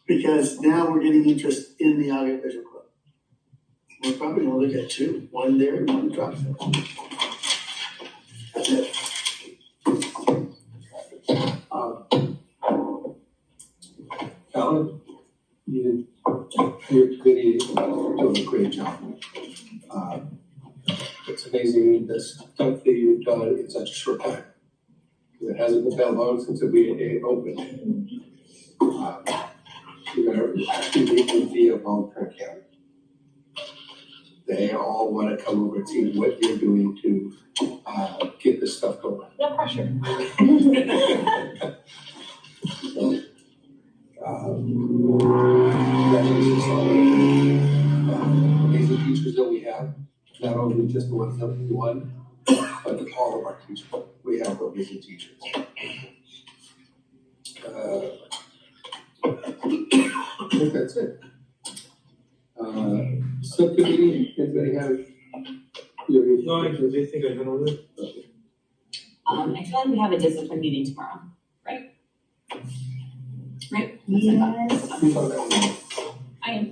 Because now we're getting interest in the audiovisual club. We're probably gonna look at two, one there and one drop. That's it. Alan, your committee is doing a great job. It's amazing the stuff that you've done in such a short time. It hasn't been that long since we opened. You are actually of long-term care. They all want to come over and see what you're doing to get this stuff going. No pressure. So, congratulations on the amazing teachers that we have. Not only just the ones that we won, but all of our teachers. We have amazing teachers. I think that's it. Subcommittee, anybody have? No, they think I know it. I feel like we have a discipline meeting tomorrow, right? Right? Yes. I am.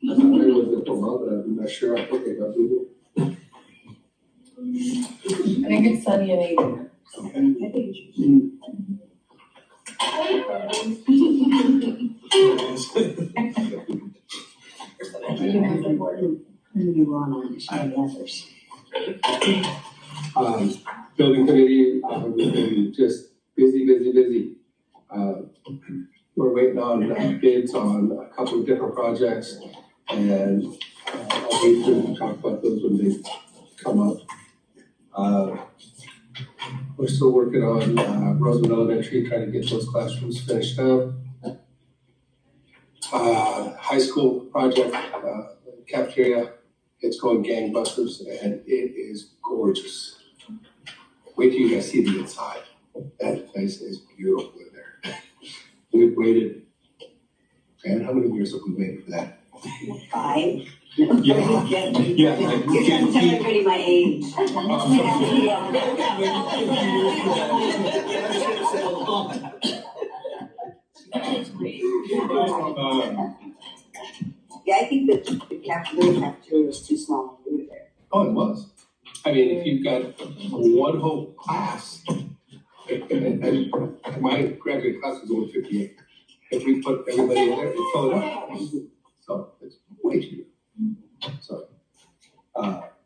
I was at the law, but I'm not sure. I think I got Google. I think it's Sunny and Aiden. Building committee, we've been just busy. We're waiting on bids on a couple of different projects, and I'll wait to talk about those when they come up. We're still working on Roseman Elementary, trying to get those classrooms finished up. High school project, cafeteria, it's going gangbusters, and it is gorgeous. Wait till you guys see the inside. That place is beautiful in there. We've waited, and how many years have we waited for that? 5. Yeah. You're trying to tell everybody my age. Yeah, I think that the cafeteria was too small when we were there. Oh, it was. I mean, if you've got one whole class, and my graduate class was only 58. If we put everybody in there, it filled up. So it's way too big. So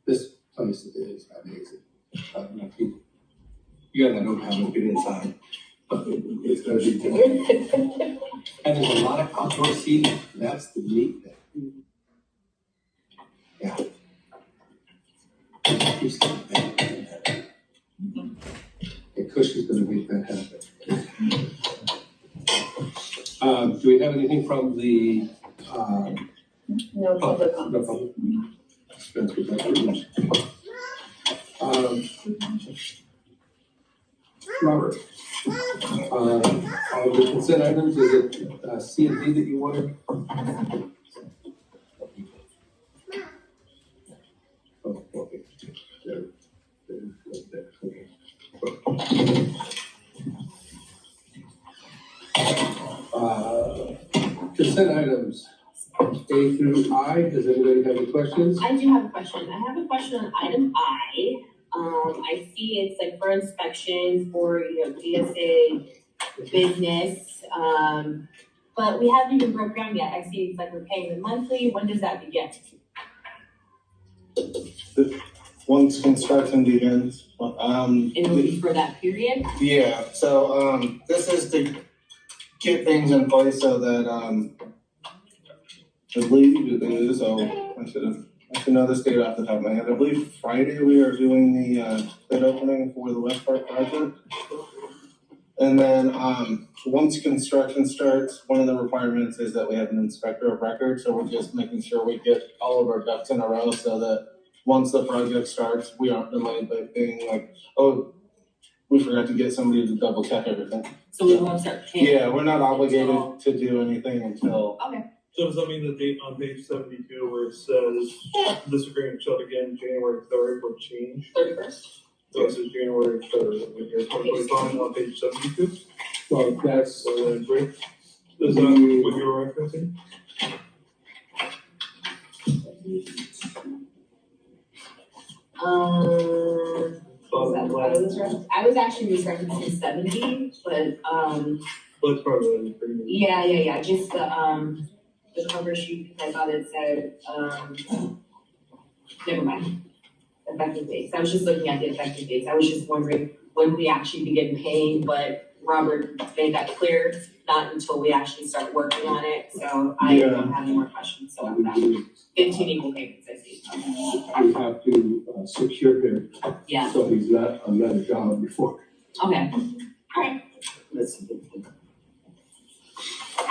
this place is amazing. You guys, I don't have been inside, but it's gonna be good. And there's a lot of outdoor seating. That's the neat thing. Yeah. The cushion's gonna be fantastic. Do we have anything from the, No public comments. no public? Dispense with that. Robert. On the consent items, is it C and D that you wanted? Oh, okay. There. Okay. Consent items A through I. Does anybody have any questions? I do have a question. I have a question on item I. I see it's like for inspection for, DSA business, but we haven't even broke down yet. I see it's like we're paying them monthly. When does that begin? Once construction begins, It'll be for that period? yeah, so, this is to get things in place so that, I believe it is, I should know this date off the top of my head. I believe Friday we are doing the, bid opening for the West Park project. And then, once construction starts, one of the requirements is that we have an inspector of record, so we're just making sure we get all of our ducks in a row so that once the project starts, we aren't delayed by being like, oh, we forgot to get somebody to double check everything. So we won't start paying? Yeah, we're not obligated to do anything until. Okay. So does that mean the date on page 72 where it says this agreement shall begin January 3rd will change? 31st? So it says January 3rd, when you're 2025 on page 72? Well, that's. So then break. Is that what you're referencing? I was actually referencing 70, but, Well, it's probably pretty good. yeah, just the cover sheet, because I thought it said, never mind. Effective dates. I was just looking at the effective dates. I was just wondering when we actually begin paying, but Robert made that clear, not until we actually start working on it, so I don't have any more questions about that. 15 equal payments, I see. We have to secure him. Yeah. So he's not on that job before. Okay, alright. Let's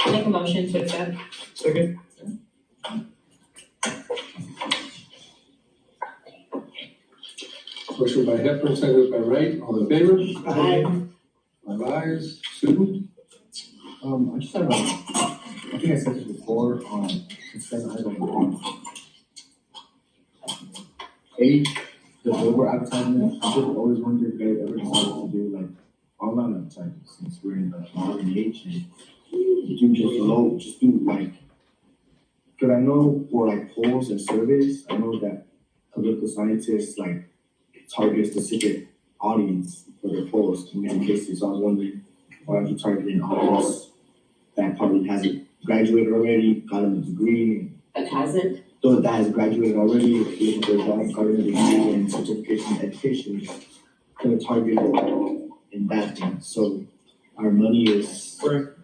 Make a motion to accept. Second. Motion by Hepburn, seconded by Wright. All in favor? Aye. Five ayes. Sue? I just have I think I said it before on consent item one. A, the billboard advertisement, I just always wondered if they ever decided to do like online advertising since we're in the modern age and you do just do like, cause I know for like polls and surveys, I know that political scientists like target specific audience for their polls in many cases. So I was wondering why aren't you targeting an audience that probably hasn't graduated already, gotten a degree? That hasn't? Those that has graduated already, looking for a job, gotten a degree and certification in education, kind of target in that thing. So our money is better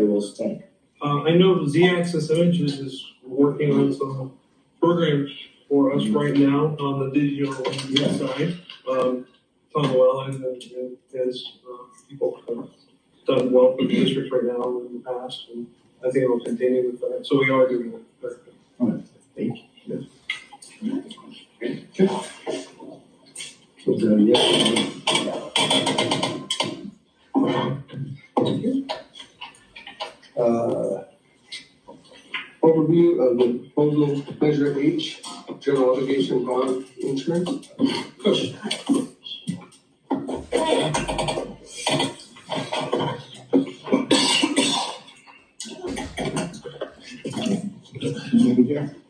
well spent. I know Z-Axis Images is working on some programs for us right now on the digital media side. Tom Llewellyn and his people have done well for the district right now in the past, and I think we'll continue with that. So we are doing that. All right, thank you. Overview of the proposal Measure H, general obligation bond insurance. Kush.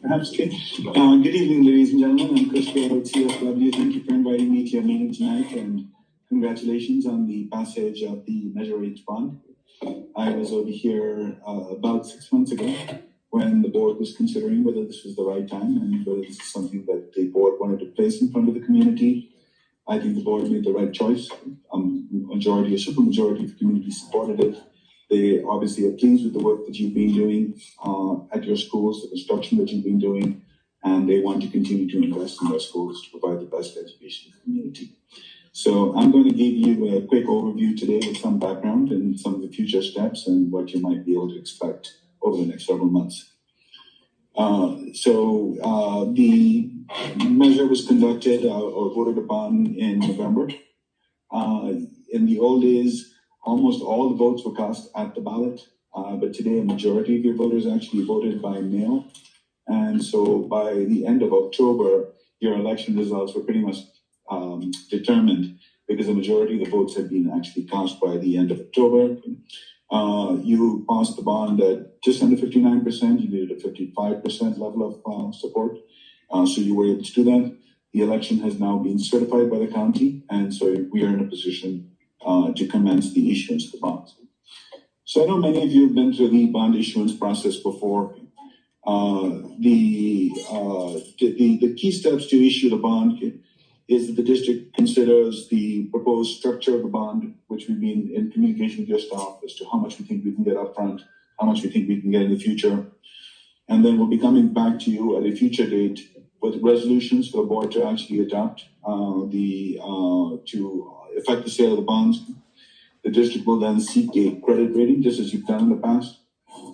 Perhaps, okay. Good evening, ladies and gentlemen. I'm Skusd Meeting with CSW. Thank you for inviting me to your meeting tonight, and congratulations on the passage of the Measure H bond. I was over here about 6 months ago when the board was considering whether this was the right time and whether this is something that the board wanted to place in front of the community. I think the board made the right choice. A super majority of the community supported it. They obviously are pleased with the work that you've been doing at your schools, the construction that you've been doing, and they want to continue to invest in their schools to provide the best education to the community. So I'm going to give you a quick overview today with some background and some of the future steps and what you might be able to expect over the next several months. The measure was conducted or voted upon in November. In the old days, almost all the votes were cast at the ballot, but today a majority of your voters actually voted by mail. And so by the end of October, your election results were pretty much determined because the majority of the votes had been actually cast by the end of October. You passed the bond at just under 59%. You needed a 55% level of support. So you were able to do that. The election has now been certified by the county, and so we are in a position to commence the issuance of the bonds. So I know many of you have been through the bond issuance process before. The key steps to issue the bond is that the district considers the proposed structure of the bond, which we've been in communication with your staff as to how much we think we can get upfront, how much we think we can get in the future. And then we'll be coming back to you at a future date with resolutions for the board to actually adopt to effect the sale of the bonds. The district will then seek a credit rating, just as you've done in the past.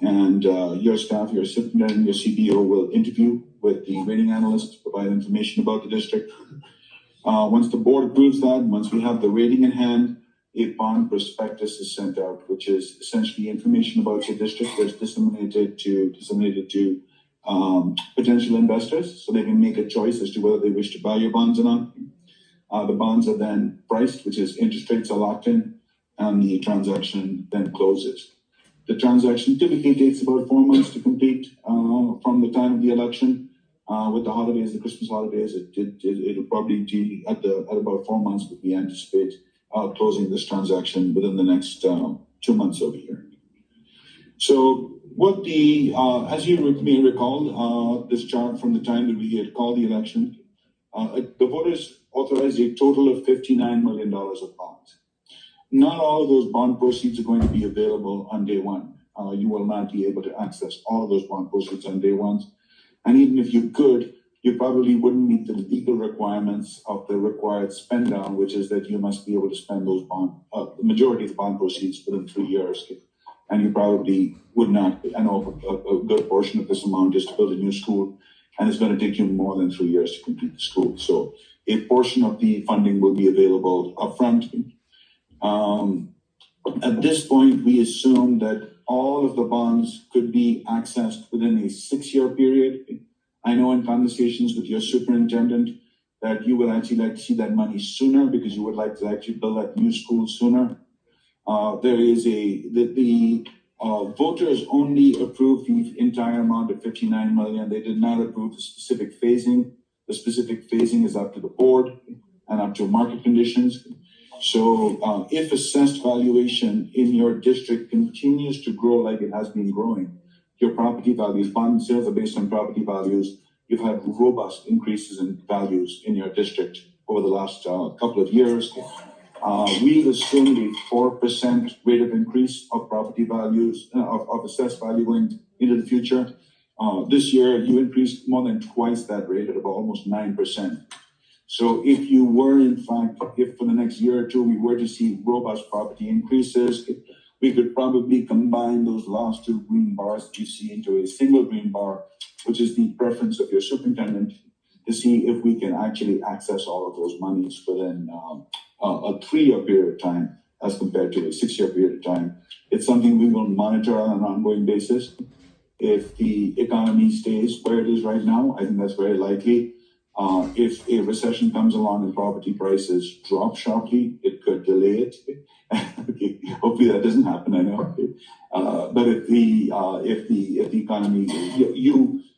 And your staff, your superintendent, your CBO will interview with the rating analyst to provide information about the district. Once the board approves that, once we have the rating in hand, a bond prospectus is sent out, which is essentially information about your district that's disseminated to potential investors, so they can make a choice as to whether they wish to buy your bonds or not. The bonds are then priced, which is interest rates are locked in, and the transaction then closes. The transaction typically takes about 4 months to complete from the time of the election. With the holidays, the Christmas holidays, it'll probably be at about 4 months, but we anticipate closing this transaction within the next 2 months of a year. So as you may recall, this chart from the time that we had called the election, the voters authorized a total of $59 million of bonds. Not all of those bond proceeds are going to be available on day one. You will not be able to access all of those bond proceeds on day one. And even if you could, you probably wouldn't meet the legal requirements of the required spend down, which is that you must be able to spend those the majority of the bond proceeds within 3 years. And you probably would not. I know a good portion of this amount is to build a new school, and it's going to take you more than 3 years to complete the school. So a portion of the funding will be available upfront. At this point, we assume that all of the bonds could be accessed within a 6-year period. I know in conversations with your superintendent that you would actually like to see that money sooner because you would like to actually build that new school sooner. The voters only approved the entire amount of $59 million. They did not approve the specific phasing. The specific phasing is up to the board and up to market conditions. So if assessed valuation in your district continues to grow like it has been growing, your property values, bond sales are based on property values. You've had robust increases in values in your district over the last couple of years. We've assumed a 4% rate of increase of property values, of assessed value going into the future. This year, you increased more than twice that rate at about almost 9%. So if you were, in fact, if for the next year or two, we were to see robust property increases, we could probably combine those last 2 green bars that you see into a single green bar, which is the preference of your superintendent, to see if we can actually access all of those monies within a 3-year period of time as compared to a 6-year period of time. It's something we will monitor on an ongoing basis. If the economy stays where it is right now, I think that's very likely. If a recession comes along and property prices drop sharply, it could delay it. Okay. Hopefully that doesn't happen, I know. But if the economy,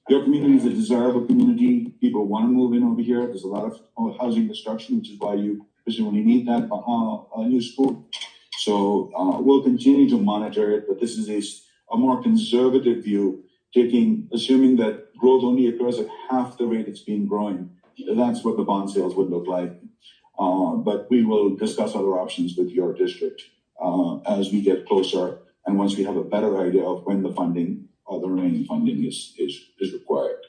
your community is a desirable community, people want to move in over here. There's a lot of housing construction, which is why you presumably need that new school. So we'll continue to monitor it, but this is a more conservative view, assuming that growth only occurs at half the rate it's been growing. That's what the bond sales would look like. But we will discuss other options with your district as we get closer and once we have a better idea of when the funding or the remaining funding is required.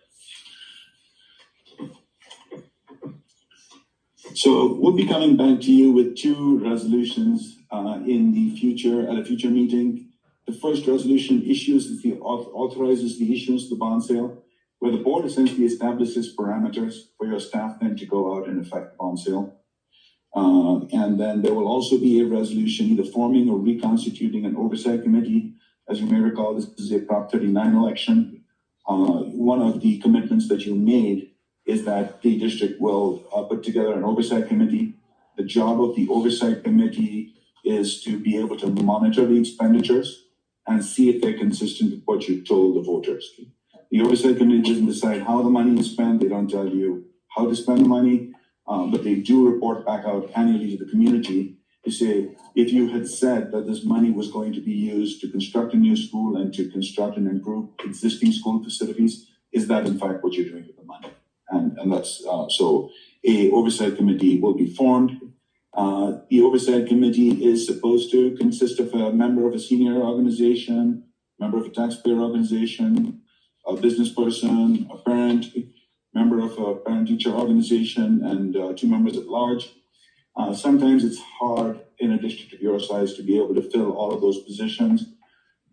So we'll be coming back to you with 2 resolutions in the future, at a future meeting. The first resolution authorizes the issuance of the bond sale, where the board essentially establishes parameters for your staff then to go out and effect the bond sale. And then there will also be a resolution either forming or reconstituting an oversight committee. As you may recall, this is a Prop 39 election. One of the commitments that you made is that the district will put together an oversight committee. The job of the oversight committee is to be able to monitor the expenditures and see if they're consistent with what you told the voters. The oversight committee doesn't decide how the money is spent. They don't tell you how to spend the money, but they do report back out annually to the community to say, if you had said that this money was going to be used to construct a new school and to construct and improve existing school facilities, is that in fact what you're doing with the money? And that's, so a oversight committee will be formed. The oversight committee is supposed to consist of a member of a senior organization, member of a taxpayer organization, a business person, a parent, member of a parent-teacher organization, and 2 members at large. Sometimes it's hard in a district of your size to be able to fill all of those positions,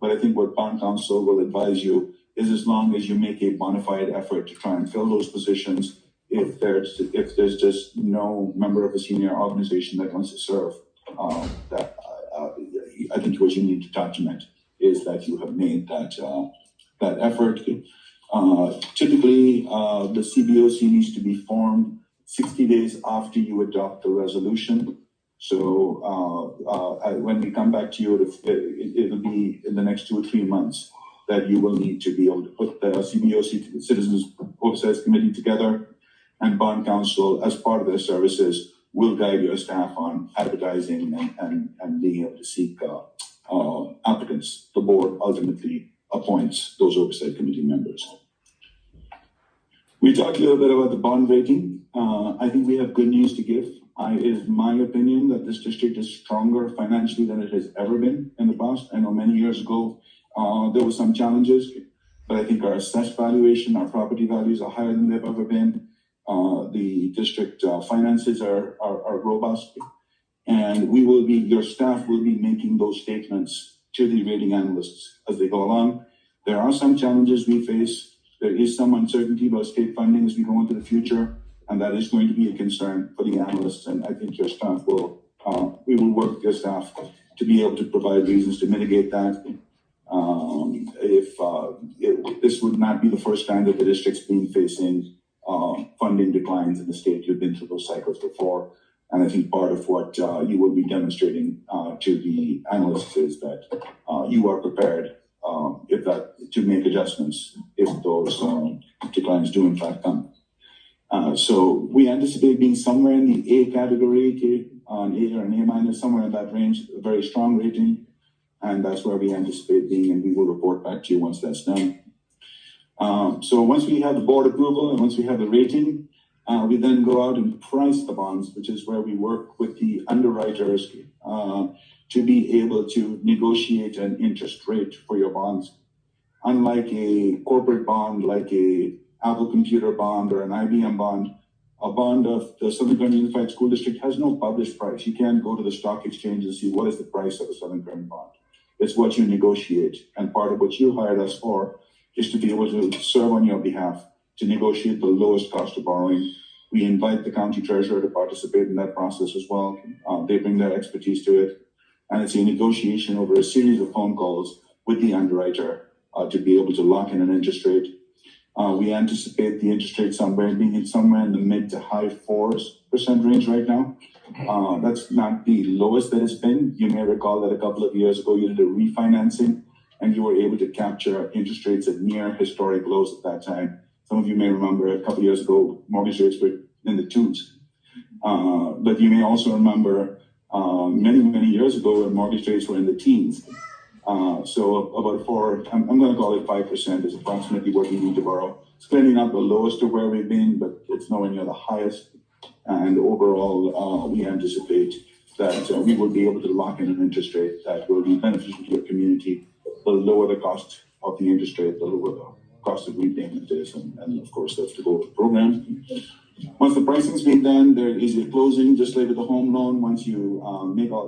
but I think what bond council will advise you is, as long as you make a bona fide effort to try and fill those positions, if there's just no member of a senior organization that wants to serve, I think what you need to document is that you have made that effort. Typically, the CBOC needs to be formed 60 days after you adopt the resolution. So when we come back to you, it'll be in the next 2 or 3 months that you will need to be able to put the CBOC, Citizens Oversight Committee, together, and bond council, as part of their services, will guide your staff on advertising and being able to seek applicants. The board ultimately appoints those oversight committee members. We talked a little bit about the bond rating. I think we have good news to give. It is my opinion that this district is stronger financially than it has ever been in the past. I know many years ago, there were some challenges, but I think our assessed valuation, our property values are higher than they've ever been. The district finances are robust, and your staff will be making those statements to the rating analysts as they go along. There are some challenges we face. There is some uncertainty about state funding as we go into the future, and that is going to be a concern for the analysts. And I think your staff we will work with your staff to be able to provide reasons to mitigate that. This would not be the first time that the district's been facing funding declines in the state. You've been through those cycles before. And I think part of what you will be demonstrating to the analysts is that you are prepared to make adjustments if those declines do in fact come. So we anticipate being somewhere in the A category, an A or an A minus, somewhere in that range, a very strong rating. And that's where we anticipate being, and we will report back to you once that's done. So once we have the board approval and once we have the rating, we then go out and price the bonds, which is where we work with the underwriters to be able to negotiate an interest rate for your bonds. Unlike a corporate bond, like a Apple Computer bond or an IBM bond, a bond of the Southern Kern Unified School District has no published price. You can't go to the stock exchange and see what is the price of a Southern Kern bond. It's what you negotiate. And part of what you hired us for is to be able to serve on your behalf, to negotiate the lowest cost of borrowing. We invite the county treasurer to participate in that process as well. They bring their expertise to it. And it's a negotiation over a series of phone calls with the underwriter to be able to lock in an interest rate. We anticipate the interest rate being in somewhere in the mid to high 4% range right now. That's not the lowest that it's been. You may recall that a couple of years ago, you did a refinancing and you were able to capture interest rates at near historic lows at that time. Some of you may remember a couple of years ago, mortgage rates were in the 2s. But you may also remember many years ago when mortgage rates were in the teens. So about I'm going to call it 5% is approximately what we need to borrow. It's clearly not the lowest of where we've been, but it's nowhere near the highest. And overall, we anticipate that we will be able to lock in an interest rate that will be beneficial to your community. The lower the cost of the interest rate, the lower the cost of repayment is. And of course, that's the goal of the program. Once the pricing's been done, there is a closing, just like with the home loan. Once you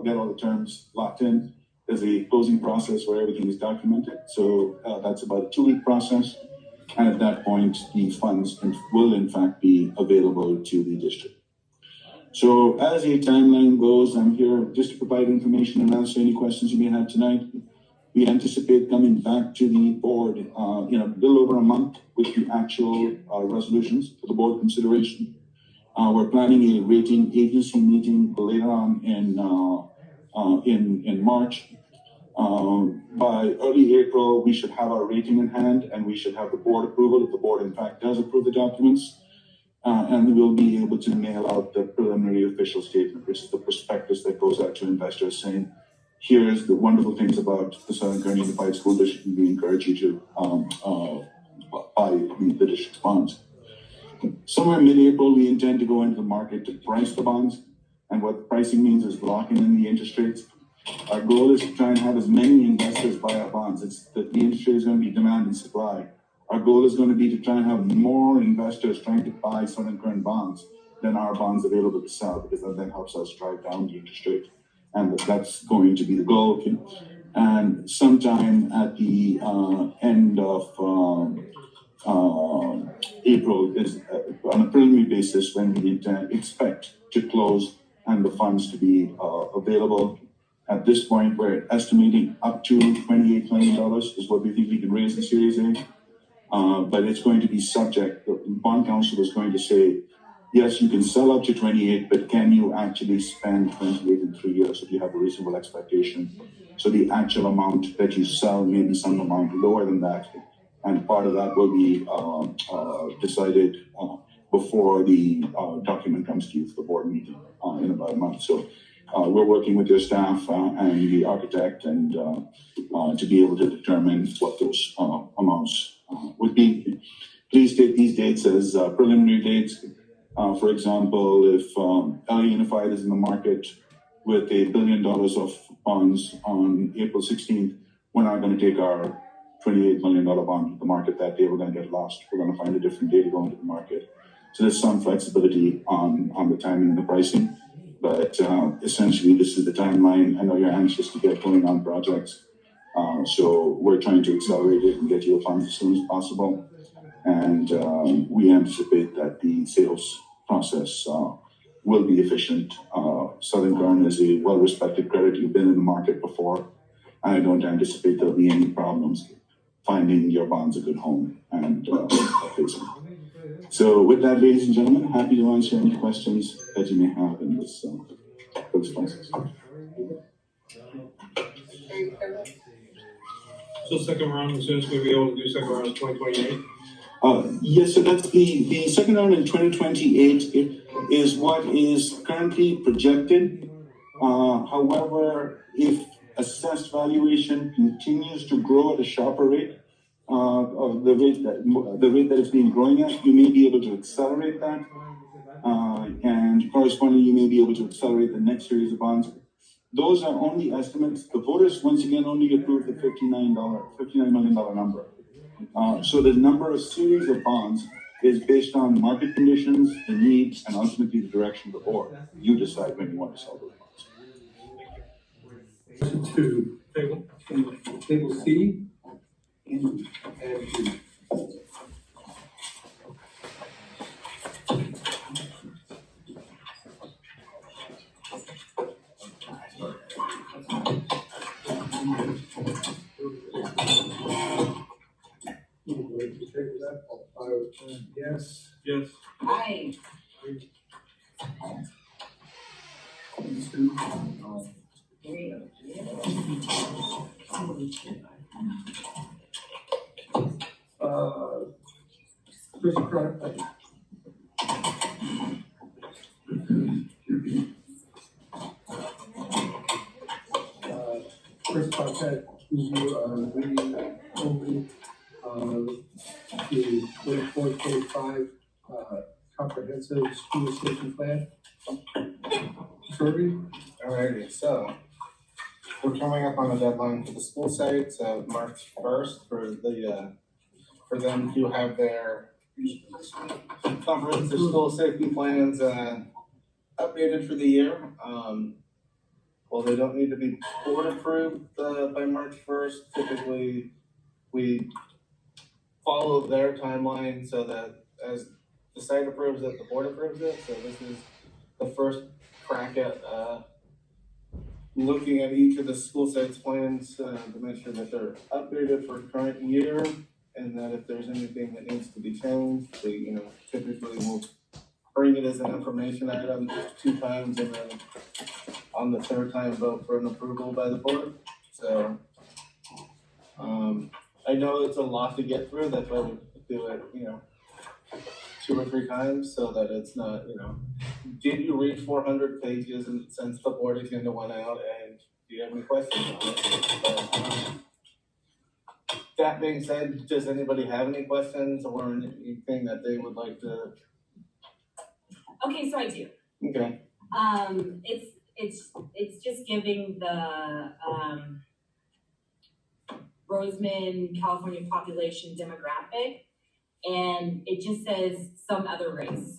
get all the terms locked in, there's a closing process where everything is documented. So that's about a 2-week process. And at that point, the funds will in fact be available to the district. So as a timeline goes, I'm here just to provide information and answer any questions you may have tonight. We anticipate coming back to the board in a little over a month with the actual resolutions for the board consideration. We're planning a rating agency meeting later on in March. By early April, we should have our rating in hand and we should have the board approval if the board in fact does approve the documents. And we'll be able to mail out the preliminary official statement, which is the prospectus that goes out to investors saying, here's the wonderful things about the Southern Kearney Unified School District, and we encourage you to buy the district's bonds. Somewhere mid-April, we intend to go into the market to price the bonds, and what pricing means is locking in the interest rates. Our goal is to try and have as many investors buy our bonds. It's that the interest rate is going to be demand and supply. Our goal is going to be to try and have more investors trying to buy Southern Current bonds than our bonds available to sell, because that then helps us drive down the interest rate. And that's going to be the goal. Okay? And sometime at the end of April is on a preliminary basis when we expect to close and the funds to be available. At this point, we're estimating up to $28 million is what we think we can raise in Series A. But it's going to be subject, the bond council is going to say, yes, you can sell up to 28, but can you actually spend 28 in 3 years if you have a reasonable expectation? So the actual amount that you sell may be some amount lower than that. And part of that will be decided before the document comes to you for the board meeting in about a month. So we're working with your staff and the architect and to be able to determine what those amounts would be. Please take these dates as preliminary dates. For example, if LA Unified is in the market with $1 billion of bonds on April 16th, we're not going to take our $28 million bond to the market that day. We're going to get lost. We're going to find a different day to go into the market. So there's some flexibility on the timing and the pricing. But essentially, this is the timeline. I know you're anxious to get going on projects. So we're trying to accelerate it and get you a fund as soon as possible. And we anticipate that the sales process will be efficient. Southern Current is a well-respected credit. You've been in the market before. I don't anticipate there'll be any problems finding your bonds a good home and fixing. So with that, ladies and gentlemen, happy to answer any questions that you may have in this process. So second round, as soon as we'll be able to do second round of 2028? Yes, so that's the second round in 2028 is what is currently projected. However, if assessed valuation continues to grow at a sharper rate, of the rate that it's been growing at, you may be able to accelerate that. And correspondingly, you may be able to accelerate the next series of bonds. Those are only estimates. The voters, once again, only approved the $59 million number. So the number of series of bonds is based on market conditions, the needs, and ultimately the direction of the board. You decide when you want to sell those bonds. To table C and D. Yes. Yes. Aye. Chris Pratt. Chris Pratt, who reading only the 24-25 comprehensive school safety plan. Kirby? Alrighty, so we're coming up on a deadline for the school sites of March 1st for them to have their comprehensive school safety plans updated for the year. Well, they don't need to be board approved by March 1st. Typically, we follow their timeline so that as the site approves it, the board approves it. So this is the first crack at, looking at each of the school sites plans, to make sure that they're updated for current year, and that if there's anything that needs to be changed, they, typically will bring it as an information item 2 times, and then on the 3rd time, vote for an approval by the board. So, I know it's a lot to get through, that's why we do it, 2 or 3 times, so that it's not, did you read 400 pages and since the board agenda went out, and do you have any questions on it? But, that being said, does anybody have any questions or anything that they would like to? Okay, so I do. Okay. It's just giving the, Roseman, California population demographic, and it just says some other race,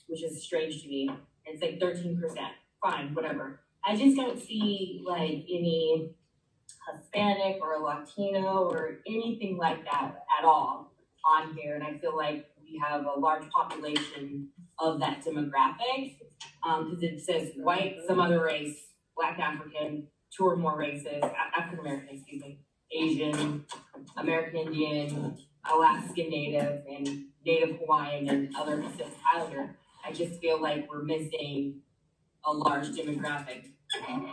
which is strange to me. It's like 13%, fine, whatever. I just don't see like any Hispanic or Latino or anything like that at all on here, and I feel like we have a large population of that demographic, because it says white, some other race, Black African, 2 or more races, African American, excuse me, Asian, American Indian, Alaskan Native, and Native Hawaiian, and other Pacific Islander. I just feel like we're missing a large demographic. Can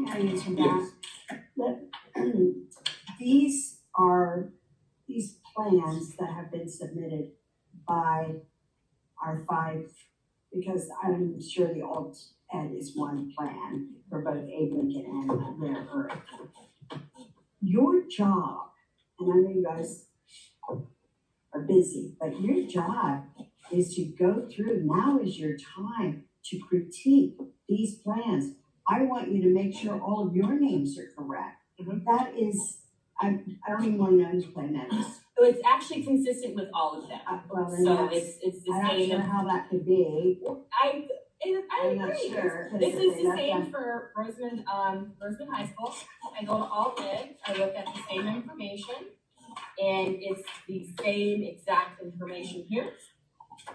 I answer that? These are these plans that have been submitted by our 5, because I'm sure the alt ed is one plan for both Abe Lincoln and Rare Earth. Your job, and I know you guys are busy, but your job is to go through, now is your time to critique these plans. I want you to make sure all of your names are correct. That is, I don't even want to know whose plan that is. So it's actually consistent with all of them. Well, then So that's- it's the I'm not same. sure how that could be. I I'm not agree. sure, 'cause This if is they the left same them- for Roseman High School. I go to all ed, I look at the same information, and it's the same exact information here.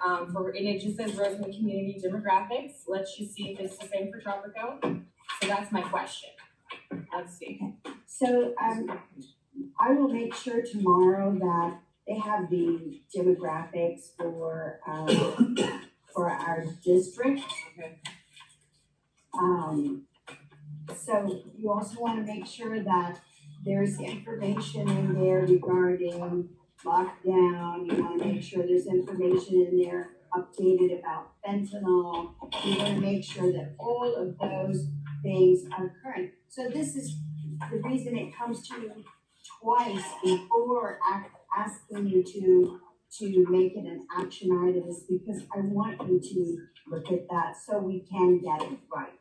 And it just says Roseman Community Demographics. Let's just see if it's the same for Tropico. So that's my question. Let's see. So, I will make sure tomorrow that they have the demographics for our district. Okay. So you also wanna make sure that there's information in there regarding lockdown. You wanna make sure there's information in there updated about fentanyl. You wanna make sure that all of those things are current. So this is the reason it comes to you twice before asking you to make it an action item, is because I want you to look at that so we can get it right.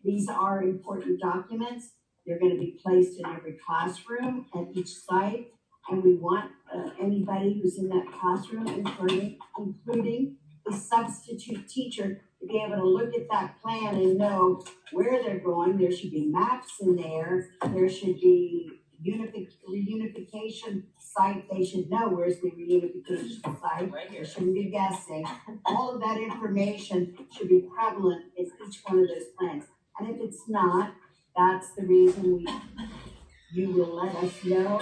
These are important documents. They're gonna be placed in every classroom at each site. And we want anybody who's in that classroom, including a substitute teacher, to be able to look at that plan and know where they're going. There should be maps in there. There should be reunification site. They should know where's the reunification site. They shouldn't be guessing. All of that information should be prevalent in each one of those plans. And if it's not, that's the reason you will let us know.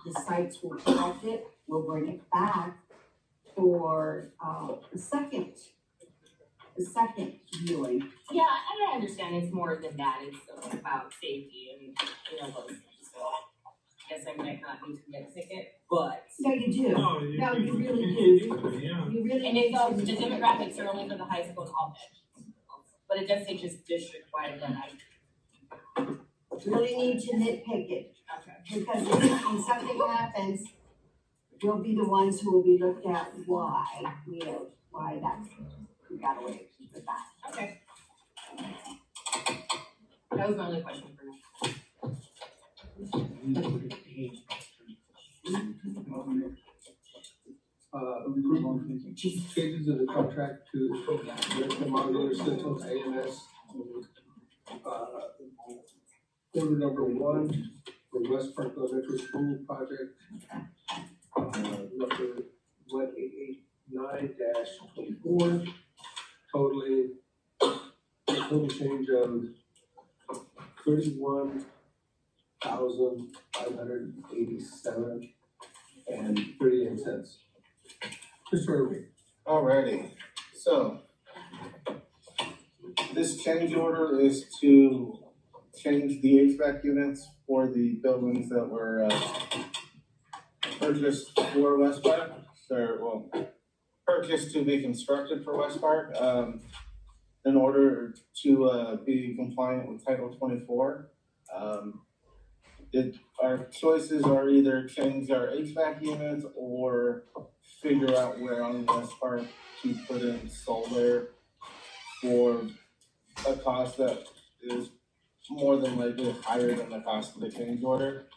The sites will collect it. We'll bring it back for the second viewing. Yeah, I understand it's more than that. It's about safety and, those things. So I guess I might not need to get a ticket, but. No, you do. No, No, you really you do. do, yeah. You really And need it's, to. the demographics are only for the high school and all that. But it does say just district-wide, then Really need to nitpick it. Okay. Because when something happens, we'll be the ones who will be looked at why that, we got away with that. Okay. That was my only question for now. Changes in the contract to the modular systems, AMS. Order number 1 for West Park Elementary School project, number 1889-24, totaling total change of 31,587 and 38 cents. Mr. Irving. Alrighty, so this change order is to change the HVAC units for the buildings that were purchased for West Park, purchased to be constructed for West Park, in order to be compliant with Title 24. Our choices are either change our HVAC units or figure out where on West Park to put in solar for a cost that is more than likely higher than the cost of the change order.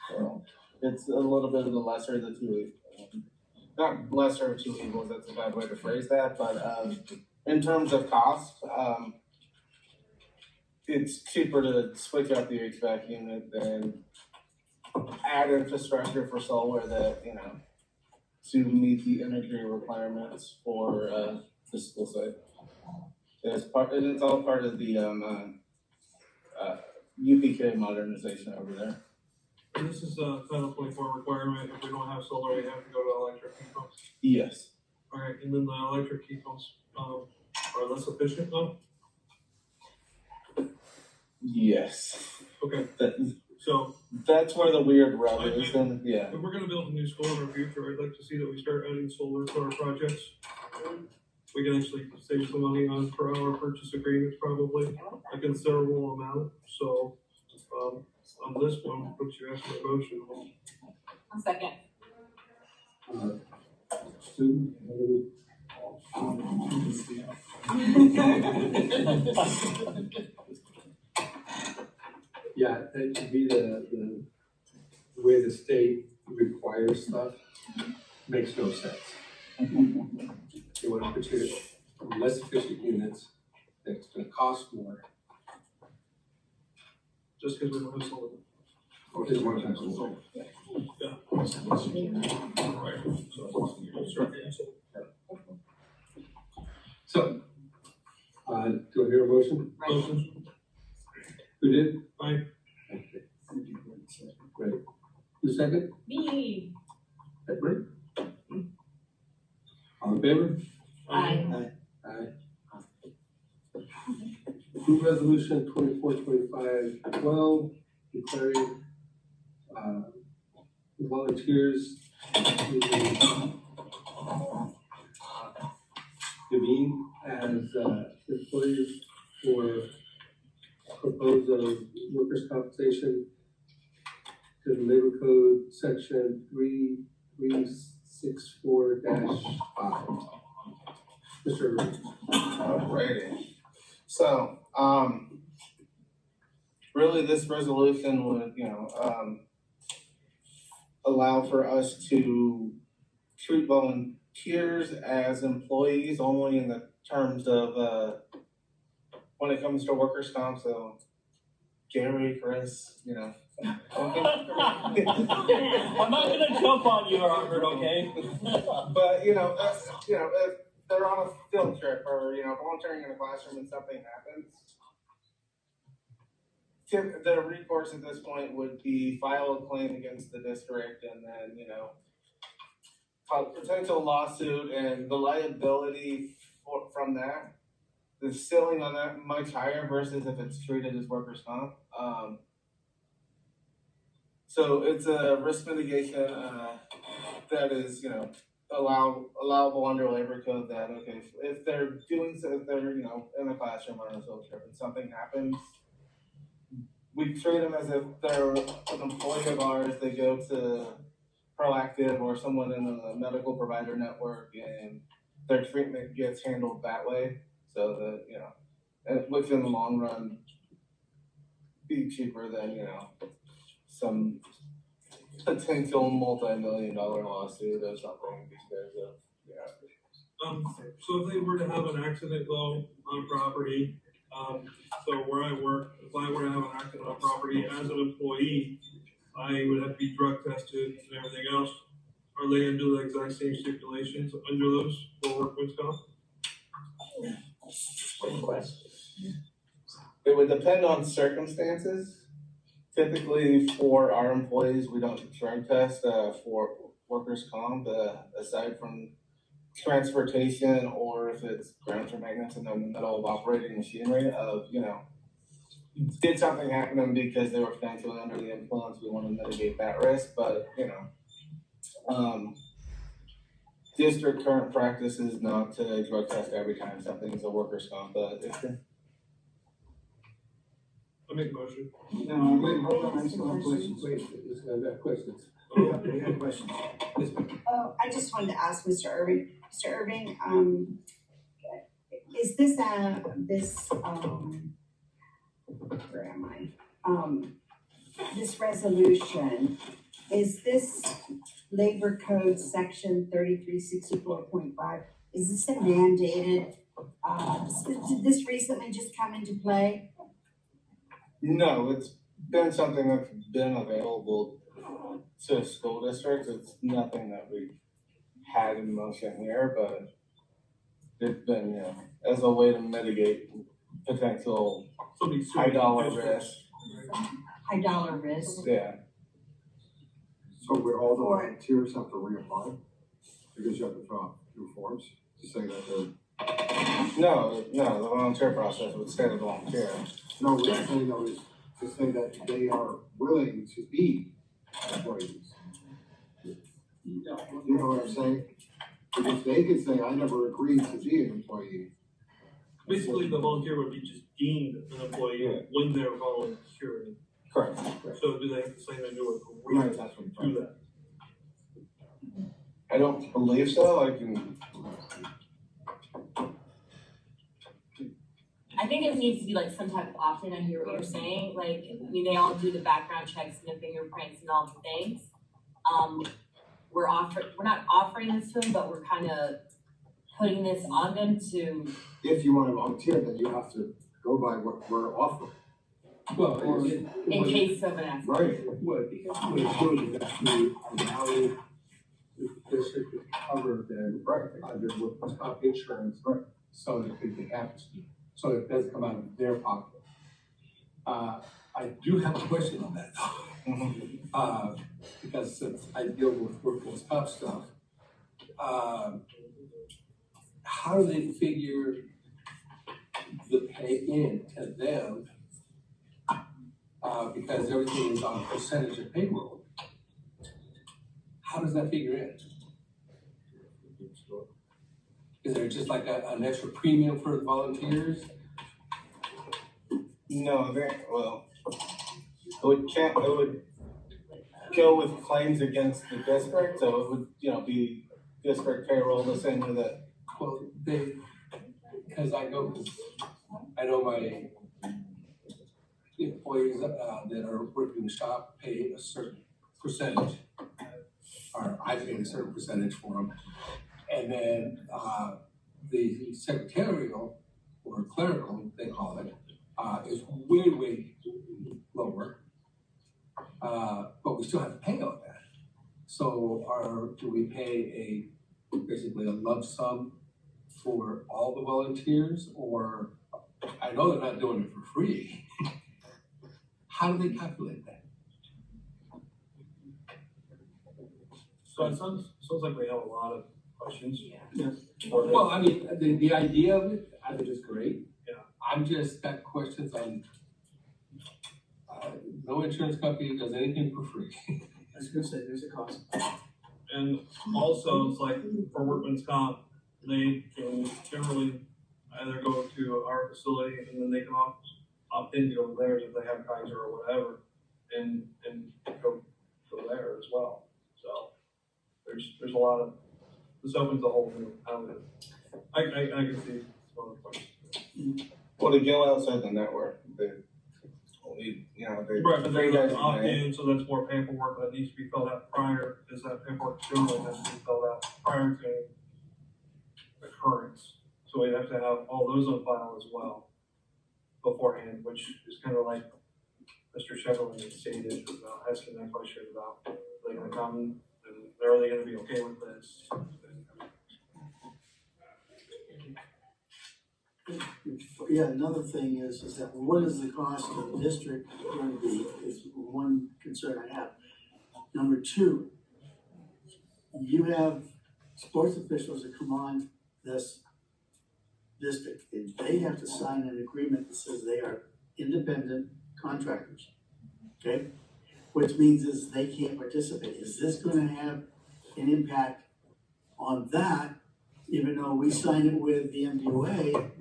So it's a little bit of the lesser of the two, not lesser of two evils, that's a bad way to phrase that, but in terms of cost, it's cheaper to switch out the HVAC unit than add infrastructure for solar that, to meet the energy requirements for the school site. It's all part of the UPK modernization over there. And this is a Title 24 requirement. If we don't have solar, we have to go to electric heat pumps. Yes. All right, and then the electric heat pumps are less efficient though? Yes. Okay. So that's where the weird rub is, and If we're gonna build a new school in our future, I'd like to see that we start adding solar to our projects. We can actually save some money on per hour purchase agreements, probably a considerable amount. So, on this one, what you ask for a motion? One second. Student. Yeah, that should be the way the state requires stuff, makes no sense. They want to put you in less efficient units, that's gonna cost more. Just because we don't have solar. Or just one time solar. Yeah. Right. So, start getting solar. So, do I hear a motion? Motion. Who did? Aye. Okay. Great. Who second? Me. Edward? All in favor? Aye. Aye. Approve resolution 24-25-12 declaring volunteers Devine as employees for proposal of workers' compensation to the labor code section 3364-5. Mr. Alrighty. So, really this resolution would, allow for us to treat volunteers as employees only in the terms of, when it comes to workers' comp, so Gary, Chris, I'm not gonna jump on you, Robert, okay? But, if they're on a field trip or, volunteering in a classroom and something happens, the recourse at this point would be file a claim against the district and then, potential lawsuit and the liability from that, the ceiling on that much higher versus if it's treated as workers' comp. So it's a risk mitigation that is, allowable under labor code that, okay, if they're doing so, if they're, in a classroom or on a field trip and something happens, we treat them as if they're an employee of ours. They go to Proactive or someone in the medical provider network and their treatment gets handled that way. So that, and which in the long run be cheaper than, some potential multi-million-dollar lawsuit or something because of, So if they were to have an accident though on property, so where I work, if I were to have an accident on property as an employee, I would have to be drug tested and everything else. Are they under the exact same stipulations under those for workman's comp? Good question. It would depend on circumstances. Typically for our employees, we don't drug test, for workers' comp, aside from transportation or if it's grounds for maintenance and they're in the middle of operating machinery of, did something happen to them because they were potentially under the influence, we want to mitigate that risk, but, district current practice is not to drug test every time something's a workers' comp, but I make a motion. No, wait, hold on, I still have questions. Wait, I've got questions. Yeah, we have questions. Yes, ma'am. I just wanted to ask Mr. Irving, is this where am I? This resolution, is this Labor Code Section 3364.5, is this a mandated, did this recently just come into play? no, it's been something that's been available to school districts. It's nothing that we had in motion here, but it's been, as a way to mitigate potential high dollar risk. High dollar risk? Yeah. So would all the volunteers have to reapply? Because you have to fill out new forms to say that they're. No, the volunteer process would stay the volunteer. No, what I'm saying though is to say that they are willing to be employees. You know what I'm saying? Because they could say, I never agreed to be an employee. Basically, the volunteer would be just deemed an employee when they're volunteering. Correct. So do they have to say they do agree to that? I don't believe so. I think it needs to be like some type of opt-in. I hear what you're saying. Like, I mean, they all do the background checks and the fingerprints and all the things. We're not offering this to them, but we're kind of putting this on them to. If you want to volunteer, then you have to go by what we're offering. Well, In case of an accident. Right. What it shows is that you allow the district to cover the, under workers' comp insurance, so that if it happens to you, so it does come out of their pocket. I do have a question on that though. Because since I deal with workers' comp stuff, how do they figure the pay in to them? Because everything is on percentage of payroll. How does that figure in? Is there just like an extra premium for the volunteers? No, it would go with claims against the district, so it would, be district payroll the same way that. Well, because I know my employees that are working in the shop pay a certain percentage, or I pay a certain percentage for them. And then the secretarial or clerical, they call it, is way lower. But we still have to pay on that. So do we pay basically a lump sum for all the volunteers, or I know they're not doing it for free. How do they calculate that? So it sounds like we have a lot of questions. Yes. Well, I mean, the idea of it, I think is great. Yeah. I'm just got questions on, no insurance company does anything for free. I was gonna say, there's a cost. And also, it's like for workman's comp, they can generally either go to our facility and then they can opt in to go to theirs if they have Kaiser or whatever, and go there as well. So there's a lot of, this opens a whole new avenue. I can see some other questions. Well, to go outside the network, they only, they. Right, but there's an opt-in, so that's more paperwork that needs to be filled out prior, is that paperwork generally has to be filled out prior to occurrence. So we have to have all those on file as well beforehand, which is kind of like Mr. Sheffield stated about asking that question about, are they gonna come and are they gonna be okay with this? yeah, another thing is that what is the cost of the district going to be, is one concern I have. Number two, you have sports officials that come on this district, and they have to sign an agreement that says they are independent contractors, okay? Which means is they can't participate. Is this gonna have an impact on that, even though we sign it with the MDOA?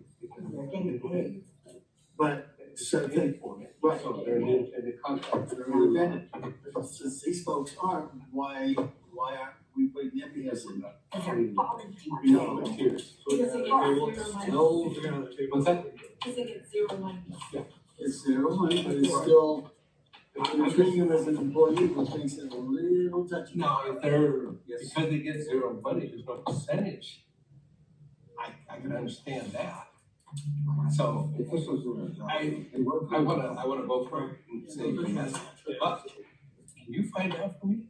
They're getting paid. But, so they, right, So they're an independent contractor. they're independent. Since these folks aren't, why aren't we putting them because in that? You know, volunteers. Because they get zero money. No, what's that? Because they get zero money. It's zero money, but it's still, we're treating them as an employee, which makes it a little touchy. No, if they're, because they get zero money, there's no percentage. I can understand that. So, I wanna vote for it and say yes, but can you find out for me?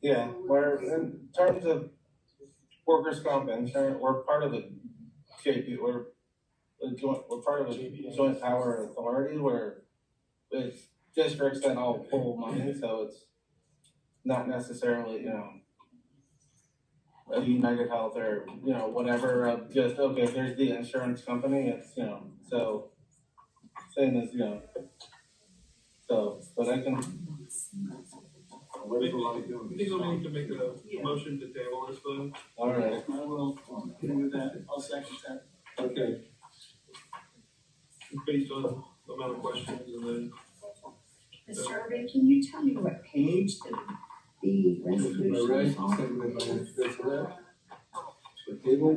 Yeah, we're, in terms of workers' comp insurance, we're part of the JP, we're part of the joint power authority where it's districts that all pull money, so it's not necessarily, a United Health or, whatever, just, okay, there's the insurance company, it's, so, same as, so, but I can. I think we'll need to make a motion to table this one. All right. I will, with that, I'll second that. Okay. Based on the amount of questions and then. Mr. Irving, can you tell me what page the Motion by resolution Wright, is on? seconded by Spencer. So table.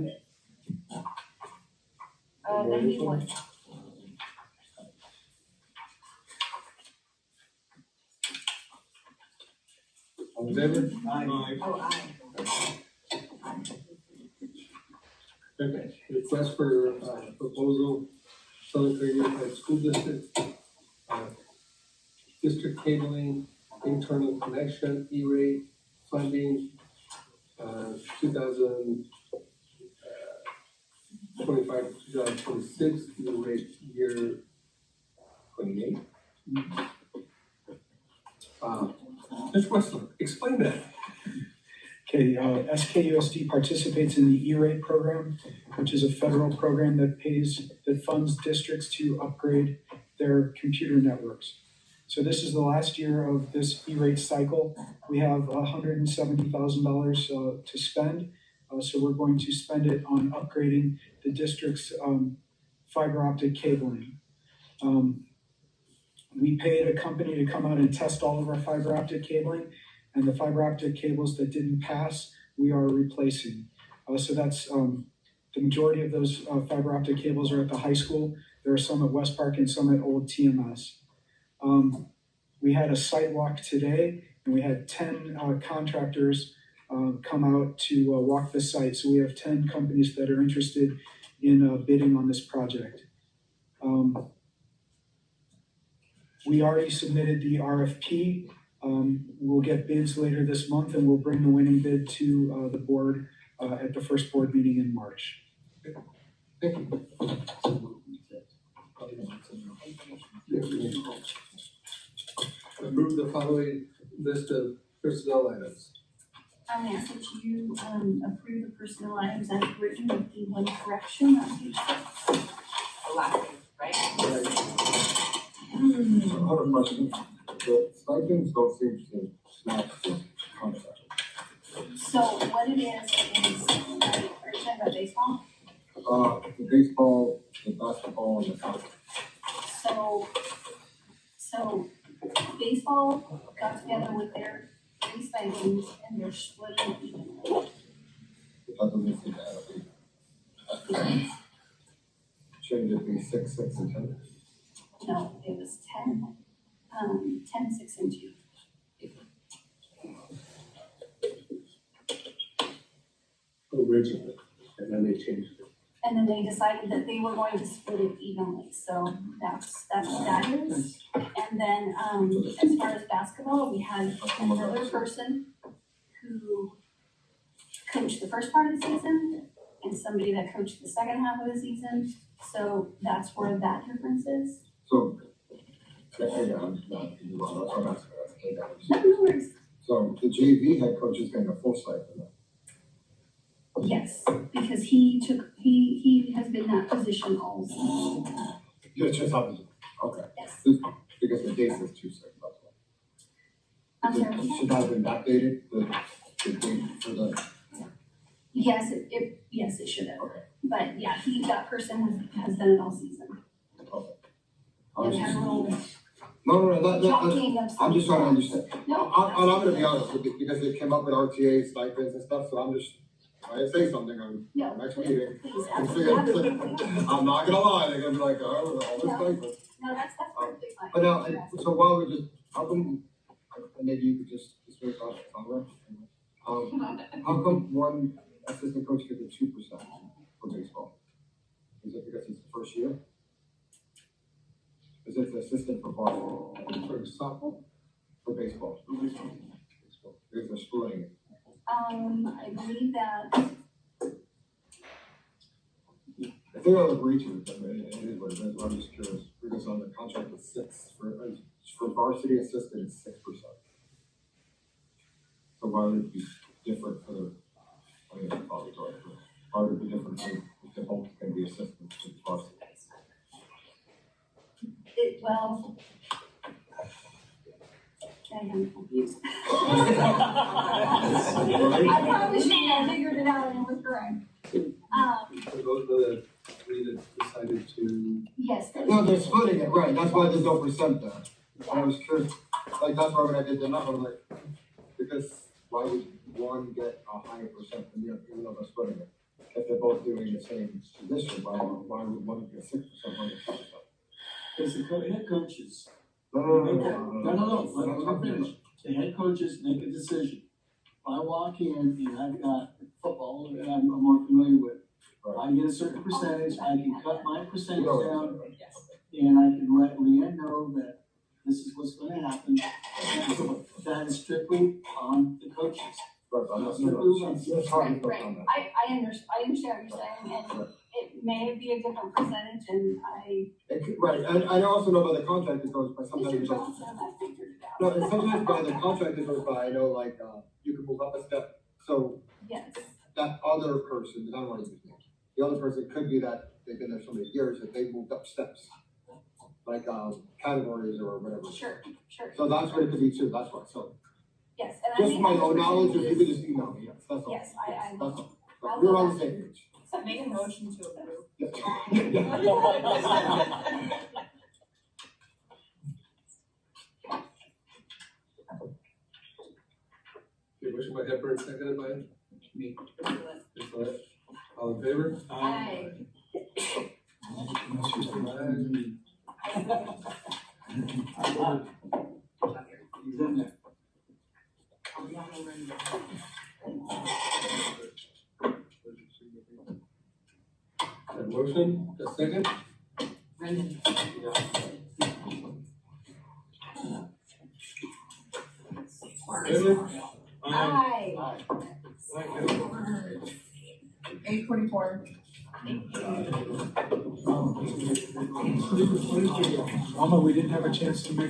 91. All in favor? Oh, Okay, request for, proposal, Southern California Unified School District, district cabling, internal connection, E-rate, funding, 2025, 2026, E-rate year 28. Mr. Westler, explain that. Okay, SKUSD participates in the E-rate program, which is a federal program that funds districts to upgrade their computer networks. So this is the last year of this E-rate cycle. We have $170,000 to spend. So we're going to spend it on upgrading the district's fiber optic cabling. We paid a company to come out and test all of our fiber optic cabling, and the fiber optic cables that didn't pass, we are replacing. So that's the majority of those fiber optic cables are at the high school. There are some at West Park and some at Old TMS. We had a site walk today, and we had 10 contractors come out to walk the site. So we have 10 companies that are interested in bidding on this project. We already submitted the RFP. We'll get bids later this month, and we'll bring the winning bid to the board at the first board meeting in March. Thank you. Approve the following list of personnel items. I ask that you approve the personnel items as written with the one correction on page 6. The last thing, right? I have a question. The stipends don't seem to match the contract. So what it is, are you talking about baseball? The baseball, the basketball, and the soccer. So baseball got together with their three stipends and they're splitting it evenly. That doesn't seem to add up. Shouldn't it be 6, 6, and 10? No, it was 10, 6, and 2. Originally, and then they changed it. And then they decided that they were going to split it evenly, so that's what that is. And then, as far as basketball, we had another person who coached the first part of the season, and somebody that coached the second half of the season. So that's where that difference is. So, yeah, I'm not, I'm asking, No, no worries. So the JV head coach is getting a full stipend. Yes, because he has been that position all season. Yeah, just happens, okay. Yes. Because the date says 2/6, that's why. I'm sorry. Should that have been backdated, the date for the, Yes, yes, it should have. okay. But yeah, that person has done it all season. Okay. And had a little No, talking of I'm just trying to understand. No. I'm gonna be honest with you, because it came up with RTA stipends and stuff, so I'm just, I say something on No. next meeting. Please, I'm absolutely. I'm not gonna lie, they're gonna be like, oh, all this stipend. No, that's perfectly fine. But now, so while we're just, how come, maybe you could just switch off the camera? How come one assistant coach gets a 2% for baseball? Is it because it's the first year? Is it the assistant for varsity? For softball? For baseball? For baseball. Because they're splitting it. I believe that, I think I'll agree to it, but it is what it is, I'm just curious, because on the contract it's 6, for varsity assistant it's 6%. So why would it be different for the, I mean, probably right, but why would it be different if they both can be assistants for varsity? well, I am confused. I promise you, I figured it out and it was correct. So those are the three that decided to. Yes. No, they're splitting it, right, that's why there's no percent there. And I was curious, like, that's why when I did the number, I'm like, because why would one get a higher percent than the other, even though they're splitting it? If they're both doing the same position, why would one get 6%, one get 2%? Because the head coaches. No, Let me finish. The head coaches make a decision. If I walk in and I've got football that I'm more familiar with, I get a certain percentage, I can cut my percentage down, and I can let Leanne know that this is what's gonna happen. That is strictly on the coaches. Right, I understand what you're saying, and it may be a different percentage, and Right, and I also know by the contract it goes by, sometimes it Mr. goes. Johnson, I figured it out. No, and sometimes by the contract it goes by, I know, like, you can move up a step, so Yes, that other person, I don't want to use names, the other person could be that they've been there so many years that they moved up steps. Like, categories or whatever. sure. So that's what it could be too, that's why, so. Yes, and I Just think. my own knowledge, if you could just email me, yes, that's all. Yes, I That's will. all. We're on the same page. So make a motion to approve. Okay, motion by Hepburn, seconded by me. Nicolette. All in favor? Aye. He's in there. A motion, a second? Brendan. Favor? Aye. 8:44. Alma, we didn't have a chance to make